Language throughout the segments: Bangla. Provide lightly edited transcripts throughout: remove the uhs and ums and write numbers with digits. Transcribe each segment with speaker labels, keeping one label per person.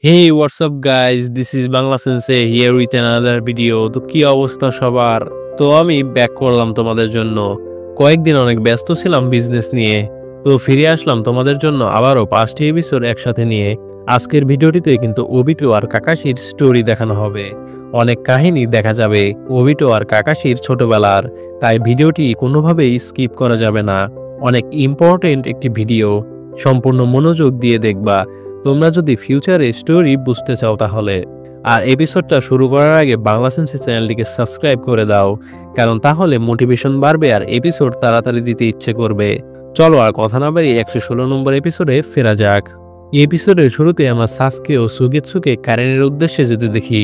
Speaker 1: Hey, what's up guys? This is Bangla Sensei here with another video. তো কি অবস্থা সবার? তো আমি ব্যাক করলাম তোমাদের জন্য। কয়েকদিন অনেক ব্যস্ত ছিলাম বিজনেস নিয়ে। তো ফিরে আসলাম তোমাদের জন্য আবারও 5টি এপিসোড একসাথে নিয়ে। আজকের ভিডিওটিতে কিন্তু ওবিটো আর কাকাশির স্টোরি দেখানো হবে। অনেক কাহিনী দেখা যাবে ওবিটো আর কাকাশির ছোটবেলার। তাই ভিডিওটি কোনোভাবেই স্কিপ করা যাবে না। অনেক ইম্পর্টেন্ট একটি ভিডিও। সম্পূর্ণ মনোযোগ দিয়ে দেখবা। তোমরা যদি ফিউচারে স্টোরি বুঝতে চাও তাহলে। আর এপিসোডটা শুরু করার আগে বাংলা সেন্সি চ্যানেলটিকে সাবস্ক্রাইব করে দাও, কারণ তাহলে মোটিভেশন বাড়বে আর এপিসোড তাড়াতাড়ি দিতে ইচ্ছে করবে। চলো আর কথা না বাড়িয়ে 116 নম্বর এপিসোডে ফেরা যাক। এই এপিসোডের শুরুতে আমরা সাসকে ও সুগেৎসুকে কারেনের উদ্দেশ্যে যেতে দেখি।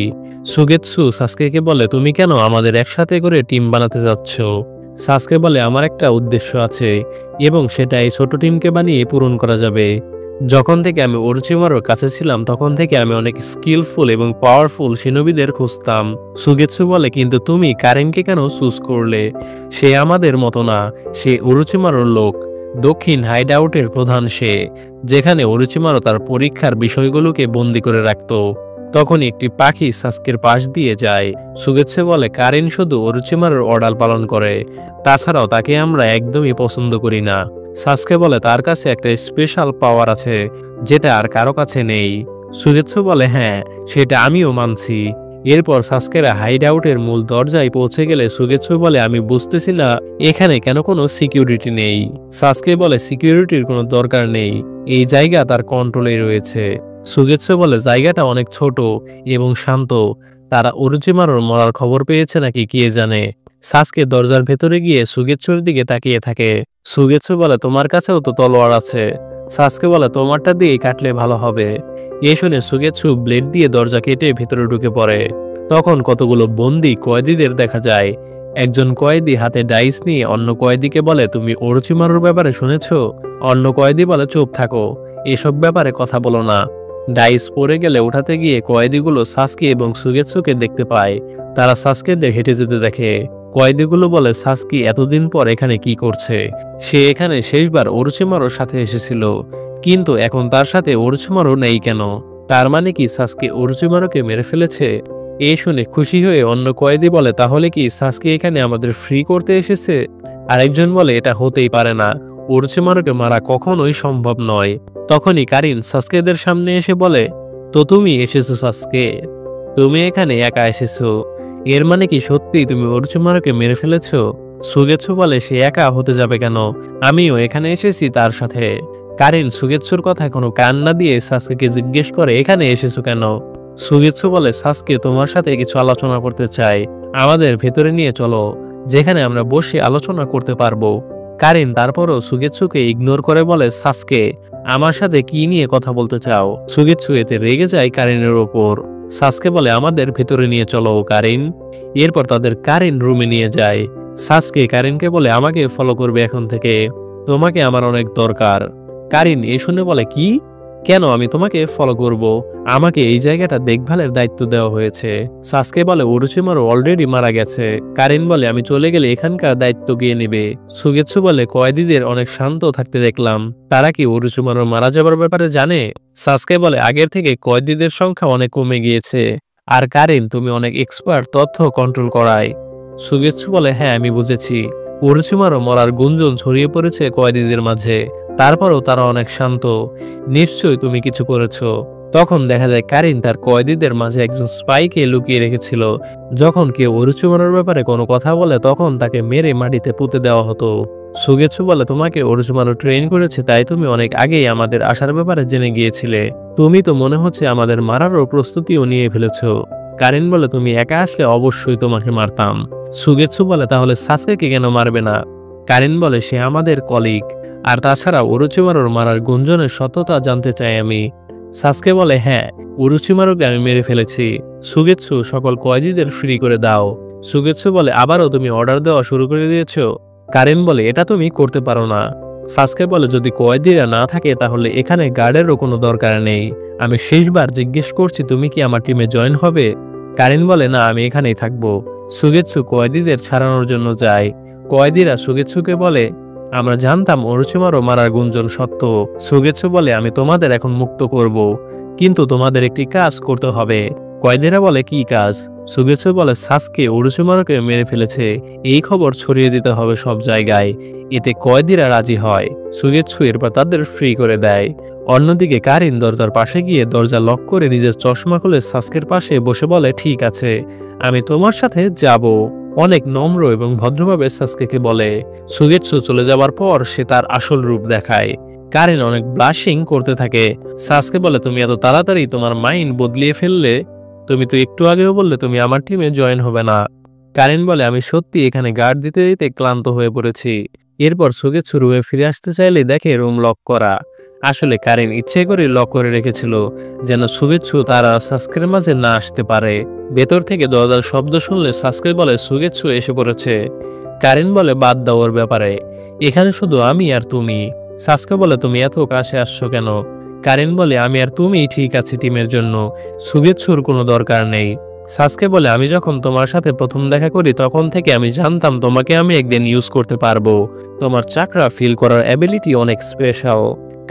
Speaker 1: সুগেৎসু সাসকেকে বলে, তুমি কেন আমাদের একসাথে করে টিম বানাতে যাচ্ছ? সাসকে বলে, আমার একটা উদ্দেশ্য আছে এবং সেটা এই ছোট টিমকে বানিয়ে পূরণ করা যাবে। যখন থেকে আমি ওরোচিমারোর কাছে ছিলাম তখন থেকে আমি অনেক স্কিলফুল এবং পাওয়ারফুল শিনোবিদের খুঁজতাম। সুগেৎসু বলে, কিন্তু তুমি কারেনকে কেন চুজ করলে? সে আমাদের মতো না, সে ওরোচিমারোর লোক। দক্ষিণ হাইড আউটের প্রধান সে, যেখানে ওরোচিমারো তার পরীক্ষার বিষয়গুলোকে বন্দি করে রাখত। তখন একটি পাখি সাসকের পাশ দিয়ে যায়। সুগেৎসু বলে, কারেন শুধু ওরোচিমারোর অর্ডার পালন করে, তাছাড়াও তাকে আমরা একদমই পছন্দ করি না। সাসকে বলে, তার কাছে একটা স্পেশাল পাওয়ার আছে যেটা আর কারো কাছে নেই। সুগেৎসু বলে, হ্যাঁ, সেটা আমিও মানছি। এরপর সাসকেরা হাইড আউটের মূল দরজায় পৌঁছে গেলে সুগেৎসু বলে, আমি বুঝতেছি না এখানে কেন কোনো সিকিউরিটি নেই। সাসকে বলে, সিকিউরিটির কোনো দরকার নেই, এই জায়গা তার কন্ট্রোলেই রয়েছে। সুগেৎসু বলে, জায়গাটা অনেক ছোট এবং শান্ত, তারা ওরোচিমারোর মরার খবর পেয়েছে নাকি কে জানে। সাসকে দরজার ভেতরে গিয়ে সুগেৎসুর দিকে তাকিয়ে থাকে। সুগেৎসু বলে, তোমার কাছেও তো তলোয়ার আছে। সাসকে বলে, তোমারটা দিয়ে কাটলে ভালো হবে। এ শুনে সুগেৎসু ব্লেড দিয়ে দরজা কেটে ভেতরে ঢুকে পড়ে। তখন কতগুলো বন্দি কয়েদিদের দেখা যায়। একজন কয়েদি হাতে ডাইস নিয়ে অন্য কয়েদিকে বলে, তুমি ওরোচিমারোর ব্যাপারে শুনেছ? অন্য কয়েদি বলে, চুপ থাকো, এসব ব্যাপারে কথা বলো না। ডাইস পড়ে গেলে উঠাতে গিয়ে কয়েদিগুলো সাসকে এবং সুগেৎসুকে দেখতে পায়। তারা সাসকেদের হেঁটে যেতে দেখে। কয়েদিগুলো বলে, সাসকি এতদিন পর এখানে কি করছে? সে এখানে শেষবার ওরোচিমারোর সাথে এসেছিল, কিন্তু এখন তার সাথে ওরোচিমারো নেই কেন? তার মানে কি সাসকি ওরোচিমারোকে মেরে ফেলেছে? এ শুনে খুশি হয়ে অন্য কয়েদি বলে, তাহলে কি সাসকি এখানে আমাদের ফ্রি করতে এসেছে? আরেকজন বলে, এটা হতেই পারে না, ওরোচিমারোকে মারা কখনোই সম্ভব নয়। তখনই কারিন সাসকেদের সামনে এসে বলে, তো তুমি এসেছো সাসকে, তুমি এখানে একা এসেছো, এর মানে কি সত্যি তুমি ওরোচিমারোকে মেরে ফেলেছো? সুগেৎসু বলে, সে একা হতে যাবে কেন, আমিও এখানে এসেছি তার সাথে। কারিন সুগেৎসুর কথায় কোনো কান না দিয়ে সাসকেকে জিজ্ঞেস করে, এখানে এসেছো কেন? সুগেৎসু বলে, সাসকে তোমার সাথে কিছু আলোচনা করতে চাই, আমাদের ভেতরে নিয়ে চলো, যেখানে আমরা বসে আলোচনা করতে পারবো। কারিন তারপরও সুগেৎসুকে ইগনোর করে বলে, সাসকে, আমার সাথে কি নিয়ে কথা বলতে চাও? সুগেৎসু এতে রেগে যায় কারিনের ওপর। সাসকে বলে, আমাদের ভেতরে নিয়ে চলো কারিন। এরপর তাদের কারিন রুমে নিয়ে যায়। সাসকে কারিনকে বলে, আমাকে ফলো করবে এখন থেকে, তোমাকে আমার অনেক দরকার। কারিন এ শুনে বলে, কি? কেন আমি তোমাকে ফলো করব? আমাকে এই জায়গাটা দেখভালের দায়িত্ব দেওয়া হয়েছে। সাসকে বলে, ওরোচিমারো অলরেডি মারা গেছে। কারিন বলে, আমি চলে গেলে এখানকার দায়িত্ব কে নেবে? সুগেৎসু বলে, কয়েদিদের অনেক শান্ত থাকতে দেখলাম, তারা কি ওরোচিমারো মারা যাবার ব্যাপারে জানে? সাসকে বলে, আগের থেকে কয়েদিদের সংখ্যা অনেক কমে গিয়েছে। আর কারিন, তুমি অনেক এক্সপার্ট তথ্য কন্ট্রোল করায়। সুগেৎসু বলে, হ্যাঁ, আমি বুঝেছি। ওরোচিমারো মরার গুঞ্জন ছড়িয়ে পড়েছে কয়েদিদের মাঝে, তারপরও তারা অনেক শান্ত, নিশ্চয়ই তুমি কিছু করেছো। তখন দেখা যায় কারিন তার কয়েদিদের মাঝে একজন স্পাইকে লুকিয়ে রেখেছিল। যখন কেউ ওরোচিমারোর ব্যাপারে কোনো কথা বলে তখন তাকে মেরে মাটিতে পুঁতে দেওয়া হতো। সুগেৎসু বলে, তোমাকে ওরোচিমারো ট্রেন করেছে, তাই তুমি অনেক আগেই আমাদের আসার ব্যাপারে জেনে গিয়েছিলে। তুমি তো মনে হচ্ছে আমাদের মারারও প্রস্তুতিও নিয়ে ফেলেছো। কারিন বলে, তুমি একা আসলে অবশ্যই তোমাকে মারতাম। সুগেৎসু বলে, তাহলে সাসকেকে কেন মারবে না? কারিন বলে, সে আমাদের কলিগ, আর তাছাড়া ওরোচিমারোর মারার গুঞ্জনের সত্যতা জানতে চাই আমি। সাসকে বলে, হ্যাঁ, ওরোচিমারোকে আমি মেরে ফেলেছি। সুগেৎসু, সকল কয়েদিদের ফ্রি করে দাও। সুগেৎসু বলে, আবারও তুমি অর্ডার দেওয়া শুরু করে দিয়েছো? কারিন বলে, এটা তুমি করতে পারো না। সাসকে বলে, যদি কয়েদিরা না থাকে তাহলে এখানে গার্ডেরও কোনো দরকার নেই। আমি শেষবার জিজ্ঞেস করছি, তুমি কি আমার টিমে জয়েন হবে? কারিন বলে, না, আমি এখানেই থাকবো। সুগেৎসু কয়েদিদের ছাড়ানোর জন্য যায়। কয়েদিরা সুগেৎসুকে বলে, আমরা জানতাম ওরোচিমারো মারার গুঞ্জন সত্য। সুগেৎসু বলে, আমি তোমাদের এখন মুক্ত করব। কিন্তু তোমাদের একটি কাজ করতে হবে। কয়েদিরা বলে কি কাজ? সুগেৎসু বলে সাসকে ওরোচিমারুকে মেরে ফেলেছে, এই খবর ছড়িয়ে দিতে হবে সব জায়গায়। এতে কয়েদিরা রাজি হয়। সুগেৎসু এরপর তাদের ফ্রি করে দেয়। অন্যদিকে কারিন দরজার পাশে গিয়ে দরজা লক করে নিজের চশমা খুলে সাসকের পাশে বসে বলে ঠিক আছে, আমি তোমার সাথে যাব। অনেক নম্র এবং ভদ্রভাবে সাসকেকে বলে। সুগেৎসু চলে যাবার পর সে তার আসল রূপ দেখায়। কারিন অনেক ব্লাশিং করতে থাকে। সাসকে বলে তুমি এত তাড়াতাড়ি তোমার মাইন্ড বদলিয়ে ফেললে, তুমি তো একটু আগেও বললে তুমি আমার টিমে জয়েন হবে না। কারিন বলে আমি সত্যি এখানে গার্ড দিতে দিতে ক্লান্ত হয়ে পড়েছি। এরপর সুগেৎসু রুমে ফিরে আসতে চাইলে দেখে রুম লক করা। আসলে কারিন ইচ্ছে করে লক করে রেখেছিল যেন সুগেৎসু তারা সাসকের মাঝে না আসতে পারে। ভেতর থেকে দরজার শব্দ শুনলে সাসকে বলে সুগেৎসু এসে পড়েছে। কারিন বলে বাদ দাও ওর ব্যাপারে, এখানে শুধু আমি আর তুমি। সাসকে বলে তুমি এত কাছে আসছো কেন? কারিন বলে আমি আর তুমি ঠিক আছে টিমের জন্য, সুগেৎসুর কোনো দরকার নেই। সাসকে বলে আমি যখন তোমার সাথে প্রথম দেখা করি তখন থেকে আমি জানতাম তোমাকে আমি একদিন ইউজ করতে পারবো। তোমার চাকরা ফিল করার অ্যাবিলিটি অনেক স্পেশাল।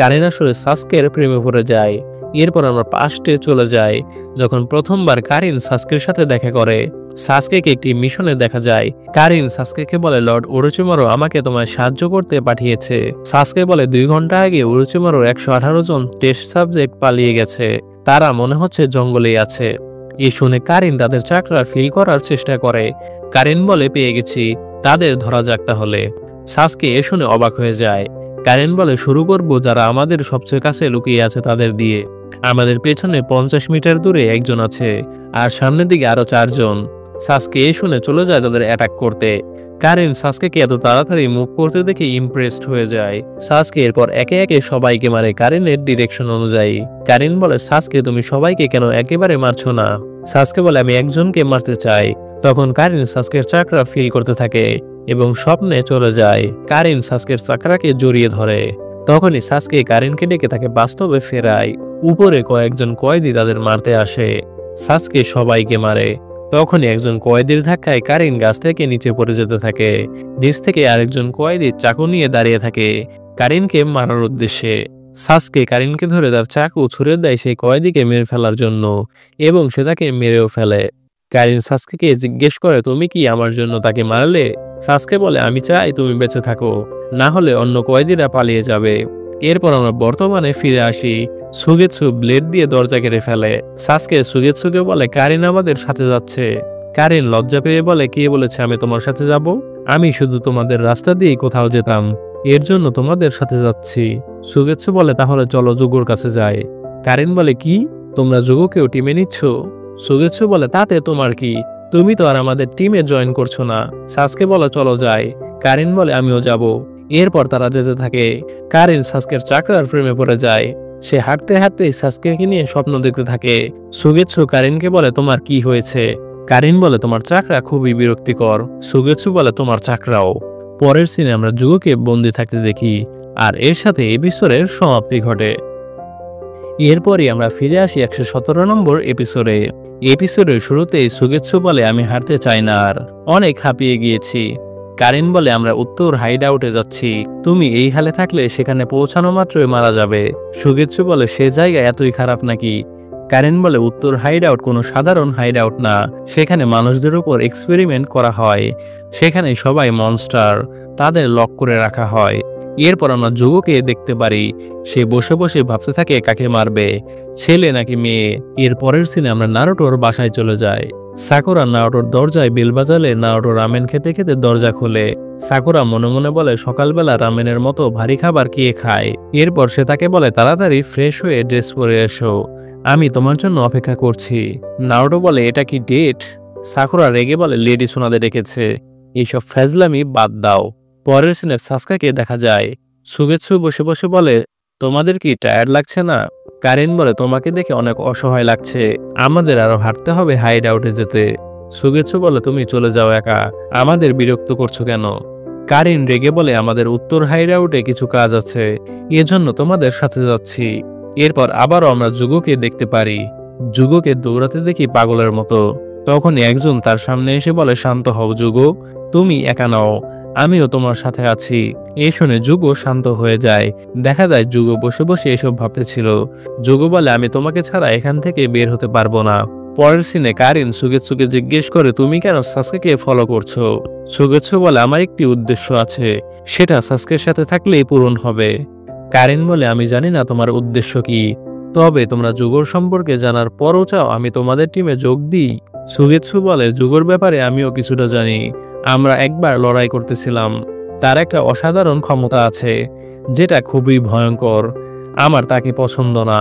Speaker 1: কারিন আসলে সাসকের প্রেমে পড়ে যায়। এরপর আমরা পাস্টে চলে যাই, যখন প্রথমবার কারিন সাসকের সাথে দেখা করে। সাসকেকে একটি মিশনে দেখা যায়। কারিন সাসকেকে বলে লর্ড ওরোচিমারু আমাকে তোমায় সাহায্য করতে পাঠিয়েছে। সাসকে বলে 2 ঘন্টা আগে ওরোচিমারুর 118 জন টেস্ট সাবজেক্ট পালিয়ে গেছে, তারা মনে হচ্ছে জঙ্গলেই আছে। এই শুনে কারিন তাদের চাকরা ফিল করার চেষ্টা করে। কারিন বলে পেয়ে গেছি, তাদের ধরা যাক তাহলে। সাসকে এ শুনে অবাক হয়ে যায়। কারিন বলে শুরু করব যারা আমাদের সবচেয়ে কাছে লুকিয়ে আছে তাদের দিয়ে। আমাদের পেছনে 50 মিটার দূরে একজন আছে, আর সামনের দিকে আরো 4 জন। সাসকে এ শুনে চলে যায় তাদের অ্যাটাক করতে। কারিন সাসকেকে এত তাড়াতাড়ি মুভ করতে দেখে ইমপ্রেসড হয়ে যায়। সাসকে এরপর একে একে সবাইকে মারে কারিনের ডিরেকশন অনুযায়ী। কারিন বলে সাসকে তুমি সবাইকে কেন একেবারে মারছো না? সাসকে বলে আমি একজনকে মারতে চাই। তখন কারিন সাসকের চাকরা ফিল করতে থাকে এবং স্বপ্নে চলে যায়। কারিন সাসকের চাকরাকে জড়িয়ে ধরে। তখনই সাসকে কারিনকে ডেকে তাকে বাস্তবে ফেরায়। উপরে কয়েকজন কয়েদি তাদের মারতে আসে। সাসকে সবাইকে মারে। তখনই একজন কয়েদির ধাক্কায় কারিন গাছ থেকে নিচে পড়ে যেতে থাকে। নিচ থেকে আরেকজন কয়েদি চাকু নিয়ে দাঁড়িয়ে থাকে কারিনকে মারার উদ্দেশ্যে। সাসকে কারিনকে ধরে তার চাকু ছুড়ে দেয় সেই কয়েদিকে মেরে ফেলার জন্য, এবং সে তাকে মেরেও ফেলে। কারিন সাসকেকে জিজ্ঞেস করে তুমি কি আমার জন্য তাকে মারলে? সাসকে বলে আমি চাই তুমি বেঁচে থাকো, না হলে অন্য কয়েদিরা পালিয়ে যাবে। এরপর আমরা বর্তমানে ফিরে আসি। সুগেৎসু ব্লেড দিয়ে দরজা কেটে ফেলে। সাসকে সুগেৎসুকে বলে কারিন আমাদের সাথে যাচ্ছে। কারিন লজ্জা পেয়ে বলে কে বলেছে আমি তোমার সাথে যাব? আমি শুধু তোমাদের রাস্তা দিয়ে কোথাও যেতাম, এর জন্য তোমাদের সাথে যাচ্ছি। সুগেৎসু বলে তাহলে চলো জুগোর কাছে যাই। কারিন বলে কি, তোমরা জুগোকেও টিমে নিচ্ছ? সুগেৎসু বলে তাতে তোমার কি, তুমি তো আর আমাদের টিমে জয়েন করছো না। সাসকে বলে চলো যাই। কারিন বলে আমিও যাব। এরপর তারা যেতে থাকে। কারিন সাসকের চাকরার প্রেমে পড়ে যায়। সে হাঁটতে হাঁটতে সাসকেকে নিয়ে স্বপ্ন দেখতে থাকে। সুগেৎসু কারিনকে বলে তোমার কি হয়েছে? কারিন বলে তোমার চাকরা খুবই বিরক্তিকর। সুগেৎসু বলে তোমার চাকরাও। পরের সিনে আমরা জুগোকে বন্দি থাকতে দেখি, আর এর সাথে এপিসোডের সমাপ্তি ঘটে। এরপরই আমরা ফিরে আসি 117 নম্বর এপিসোডে। এপিসোডের শুরুতেই সুগেৎসু বলে আমি হারতে চাই না, আর অনেক হাঁপিয়ে গিয়েছি। কারিন বলে আমরা উত্তর হাইড আউটে যাচ্ছি, তুমি এই হালে থাকলে সেখানে পৌঁছানো মাত্রই মারা যাবে। সুগেৎসু বলে সে জায়গা এতই খারাপ নাকি? কারিন বলে উত্তর হাইড আউট কোনো সাধারণ হাইড আউট না, সেখানে মানুষদের উপর এক্সপেরিমেন্ট করা হয়। সেখানে সবাই মনস্টার, তাদের লক করে রাখা হয়। এরপর আমরা জুগোকে দেখতে পারি, সে বসে বসে ভাবতে থাকে কাকে মারবে, ছেলে নাকি মেয়ে। এর পরের সিনে আমরা নারুটোর বাসায় চলে যাই। সাকুরা নারুটোর দরজায় বেল বাজালে নারুটো রামেন খেতে খেতে দরজা খোলে। সাকুরা মনে মনে বলে সকালবেলা রামেনের মতো ভারী খাবার কে খায়। এরপর সে তাকে বলে তাড়াতাড়ি ফ্রেশ হয়ে ড্রেস পরে এসো, আমি তোমার জন্য অপেক্ষা করছি। নারুটো বলে এটা কি ডেট? সাকুরা রেগে বলে লেডি সোনাদের রেখেছে, এইসব ফ্যাজলামি বাদ দাও। পরের সিনে সাসকাকে দেখা যায়। সুগেৎসু বসে বসে বলে তোমাদের কি টায়ার্ড লাগছে না? কারিন বলে তোমাকে দেখে অনেক অসহায় লাগছে, আমাদের আরো হাঁটতে হবে হাইড আউটে যেতে। সুগেৎসু বলে তুমি চলে যাও একা, আমাদের বিরক্ত করছো কেন? কারিন রেগে বলে আমাদের উত্তর হাইড আউটে কিছু কাজ আছে, এজন্য তোমাদের সাথে যাচ্ছি। এরপর আবারও আমরা জুগোকে দেখতে পারি। জুগোকে দৌড়াতে দেখি পাগলের মতো। তখনই একজন তার সামনে এসে বলে শান্ত হও জুগো, তুমি একা নাও, আমিও তোমার সাথে আছি। এই শুনে যুগো শান্ত হয়ে যায়। দেখা যায় যুগো বসে বসে এসব ভাবতেছিল। যুগো বলে, আমি তোমাকে ছাড়া এখান থেকে বের হতে পারবো না। পরের সিনে কারিন সুগেৎসুকে জিজ্ঞেস করে, তুমি কেন সাসকেকে ফলো করছো? সুগেৎসু বলে, আমার একটি উদ্দেশ্য আছে, সেটা সাসকের সাথে থাকলেই পূরণ হবে। কারিন বলে, আমি জানি না তোমার উদ্দেশ্য কি, তবে তোমরা যুগোর সম্পর্কে জানার পরও চাও আমি তোমাদের টিমে যোগ দিই? সুগেৎসু বলে, যুগোর ব্যাপারে আমিও কিছুটা জানি। আমরা একবার লড়াই করতেছিলাম। তার একটা অসাধারণ ক্ষমতা আছে, যেটা খুবই ভয়ঙ্কর। আমার তাকে পছন্দ না।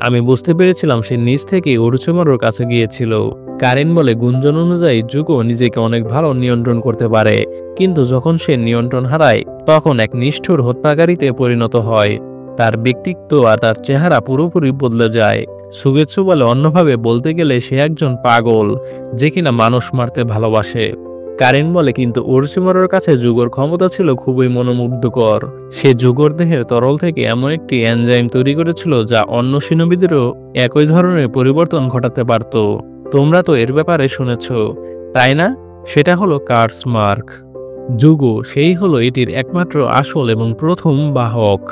Speaker 1: আমি বুঝতে পেরেছিলাম সে নিজ থেকে ওরচুমারোর কাছে গিয়েছিল। কারিন বলে, গুঞ্জন অনুযায়ী যুগো নিজেকে অনেক ভালো নিয়ন্ত্রণ করতে পারে, কিন্তু যখন সে নিয়ন্ত্রণ হারায় তখন এক নিষ্ঠুর হত্যাকারীতে পরিণত হয়। তার ব্যক্তিত্ব আর তার চেহারা পুরোপুরি বদলে যায়। সুগেৎসু বলে, অন্যভাবে বলতে গেলে সে একজন পাগল, যে কিনা মানুষ মারতে ভালোবাসে। কারিন বলে, কিন্তু ওরচুমারোর কাছে যুগোর ক্ষমতা ছিল খুবই মনোমুগ্ধকর। সে যুগোর দেহের তরল থেকে এমন একটি এনজাইম তৈরি করেছিল যা অন্য সিনোবিদেরও একই ধরনের পরিবর্তন ঘটাতে পারত। তোমরা তো এর ব্যাপারে শুনেছ, তাই না? সেটা হলো কার্স মার্ক। যুগো সেই হলো এটির একমাত্র আসল এবং প্রথম বাহক।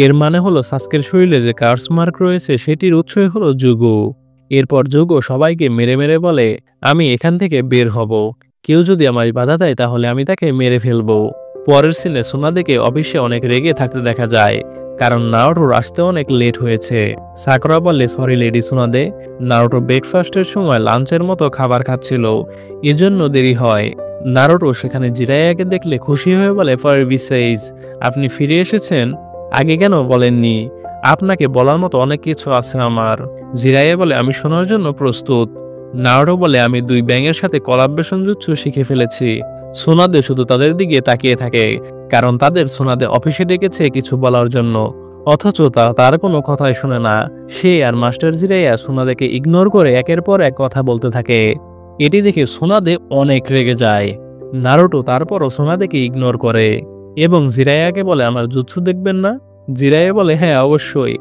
Speaker 1: এর মানে হলো সাসকের শরীরে যে কার্স মার্ক রয়েছে সেটির উৎসই হলো যুগো। এরপর যুগো সবাইকে মেরে মেরে বলে, আমি এখান থেকে বের হব। কেউ যদি আমায় বাধা দেয় তাহলে আমি তাকে মেরে ফেলবো। পরের সিনে সোনাদেকে অফিসে অনেক রেগে থাকতে দেখা যায়, কারণ নারুটোর আসতে অনেক লেট হয়েছে। সাকুরা বলে, সরি লেডি সোনাদে, নারুটো ব্রেকফাস্টের সময় লাঞ্চের মতো খাবার খাচ্ছিল, এজন্য দেরি হয়। নারুটো সেখানে জিরাইয়াকে দেখলে খুশি হয়ে বলে, ফর বিসাইজ, আপনি ফিরে এসেছেন, আগে কেন বলেননি? আপনাকে বলার মতো অনেক কিছু আছে আমার। জিরাইয়া বলে, আমি শোনার জন্য প্রস্তুত। নারুটো বলে, আমি 2 ব্যাঙের সাথে কলাবরেশন জুৎসু শিখে ফেলেছি। সোনাদে শুধু তাদের দিকে তাকিয়ে থাকে, কারণ তাদের সোনাদে অফিসে ডেকেছে কিছু বলার জন্য, অথচ তার কোনো কথাই শুনে না। সে আর মাস্টার জিরাইয়া সোনাদেকে ইগনোর করে একের পর এক কথা বলতে থাকে। এটি দেখে সোনাদে অনেক রেগে যায়। নারুটো তারপরও সোনাদেকে ইগনোর করে এবং জিরাইয়াকে বলে, আমার জুৎসু দেখবেন না? জিরাইয়া বলে, হ্যাঁ অবশ্যই।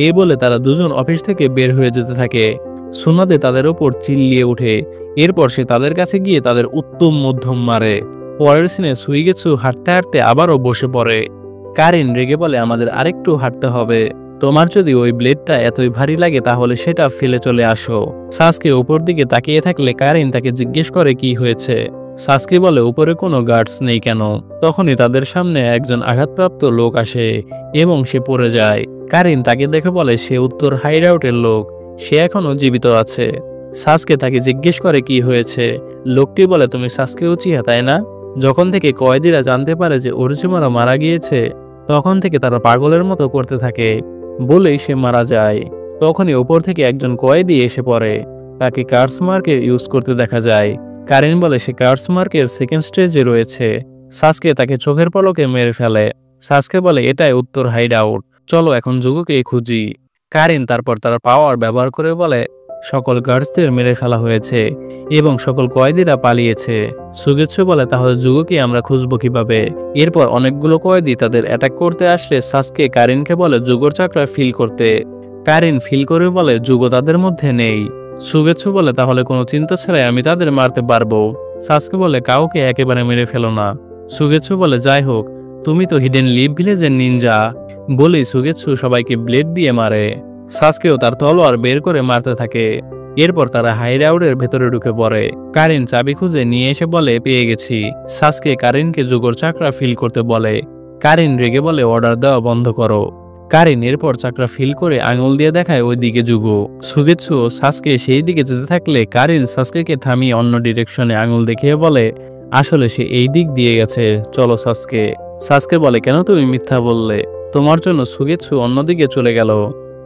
Speaker 1: এই বলে তারা দুজন অফিস থেকে বের হয়ে যেতে থাকে। সোনাদে তাদের ওপর চিল্লিয়ে ওঠে। এরপর সে তাদের কাছে গিয়ে তাদের উত্তম মধ্যম মারে। পরের সিনে সুইগেৎসু হাঁটতে হাঁটতে আবারও বসে পড়ে। কারিন রেগে বলে, আমাদের আরেকটু হাঁটতে হবে। তোমার যদি ওই ব্লেডটা এতই ভারী লাগে তাহলে সেটা ফেলে চলে আসো। সাসকে উপর দিকে তাকিয়ে থাকলে কারিন তাকে জিজ্ঞেস করে কি হয়েছে। সাসকে বলে, উপরে কোনো গার্ডস নেই কেন? তখনই তাদের সামনে একজন আঘাতপ্রাপ্ত লোক আসে এবং সে পড়ে যায়। কারিন তাকে দেখে বলে, সে উত্তর হাইডআউটের লোক, সে এখনো জীবিত আছে। সাসকে তাকে জিজ্ঞেস করে কি হয়েছে। লোকটি বলে, তুমি সাসকে উচিয়া তাই না? যখন থেকে কয়েদিরা জানতে পারে যে ওরচুমারা মারা গিয়েছে, তখন থেকে তারা পাগলের মতো করতে থাকে, বলেই সে মারা যায়। তখনই ওপর থেকে একজন কয়েদি এসে পড়ে। তাকে কার্স মার্কের ইউজ করতে দেখা যায়। কারিন বলে, সে কার্স মার্কের সেকেন্ড স্টেজে রয়েছে। সাসকে তাকে চোখের পলকে মেরে ফেলে। সাসকে বলে, এটাই উত্তর হাইড আউট, চলো এখন যুগোকে খুঁজি। কারিন তারপর তার পাওয়ার ব্যবহার করে বলে, সকল গার্ডসদের মেরে ফেলা হয়েছে এবং সকল কয়েদিরা পালিয়েছে। সুগেৎসু বলে, তাহলে যুগোকে আমরা খুঁজবো কিভাবে? এরপর অনেকগুলো কয়েদি তাদের অ্যাটাক করতে আসলে সাসকে কারিনকে বলে যুগোর চাকরা ফিল করতে। কারিন ফিল করে বলে, যুগো তাদের মধ্যে নেই। সুগেৎসু বলে, তাহলে কোনো চিন্তা ছাড়াই আমি তাদের মারতে পারবো। সাসকে বলে, কাউকে একেবারে মেরে ফেলো না। সুগেৎসু বলে, যাই হোক, তুমি তো হিডেন লিভ ভিলেজের নিনজা। বলেই সুগেৎসু সবাইকে ব্লেড দিয়ে মারে। সাসকেও তার তলোয়ার বের করে মারতে থাকে। এরপর তারা হাইডআউটের ভেতরে ঢুকে পড়ে। কারিন চাবি খুঁজে নিয়ে এসে বলে, পেয়ে গেছি। সাসকে কারিনকে যুগোর চাকরা ফিল করতে বলে। কারিন রেগে বলে, অর্ডার দেওয়া বন্ধ করো। কারিন এরপর চাকরা ফিল করে আঙুল দিয়ে দেখায় ওই দিকে যুগো। সুগেৎসু ও সাসকে সেই দিকে যেতে থাকলে কারিন সাসকেকে থামিয়ে অন্য ডিরেকশনে আঙুল দেখিয়ে বলে, আসলে সে এই দিক দিয়ে গেছে, চলো সাসকে। সাসকে বলে, কেন তুমি মিথ্যা বললে? তোমার জন্য সুগেৎসু অন্যদিকে চলে গেল।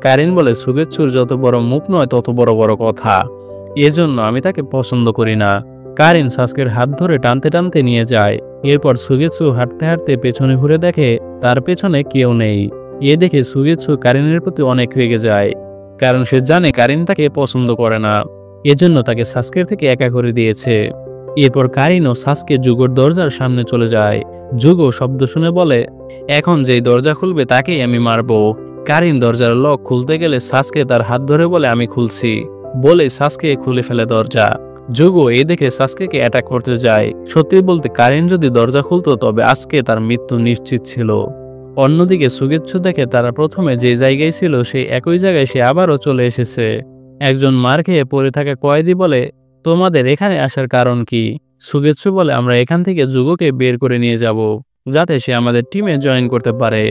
Speaker 1: কারিন বলে, সুগেৎসুর যত বড় মুখ নয় তত বড় বড় কথা, এজন্য আমি তাকে পছন্দ করি না। কারিন সাসকের হাত ধরে টানতে টানতে নিয়ে যায়। এরপর সুগেৎসু হাঁটতে হাঁটতে পেছনে ঘুরে দেখে তার পেছনে কেউ নেই। এ দেখে সুগেৎসু কারিনের প্রতি অনেক রেগে যায়, কারণ সে জানে কারিন তাকে পছন্দ করে না, এজন্য তাকে সাসকের থেকে একা করে দিয়েছে। এরপর কারিন ও সাসকে যুগোর দরজার সামনে চলে যায়। যুগো শব্দ শুনে বলে, এখন যেই দরজা খুলবে তাকেই আমি মারবো। কারিন দরজার লক খুলতে গেলে সাসকে তার হাত ধরে বলে, আমি খুলছি। বলে সাসকে খুলে ফেলে দরজা। জুগো এই দেখে সাসকেকে অ্যাটাক করতে যায়। সত্যি বলতে কারেন যদি দরজা খুলতো তবে আজকে তার মৃত্যু নিশ্চিত ছিল। অন্যদিকে সুগেচ্ছু দেখে তারা প্রথমে যে জায়গায় ছিল সেই একই জায়গায় সে আবারও চলে এসেছে। একজন মার খেয়ে পড়ে থাকা কয়েদি বলে, তোমাদের এখানে আসার কারণ কি? সুগেচ্ছু বলে, আমরা এখান থেকে জুগোকে বের করে নিয়ে যাব, যাতে সে আমাদের টিমে জয়েন করতে পারে।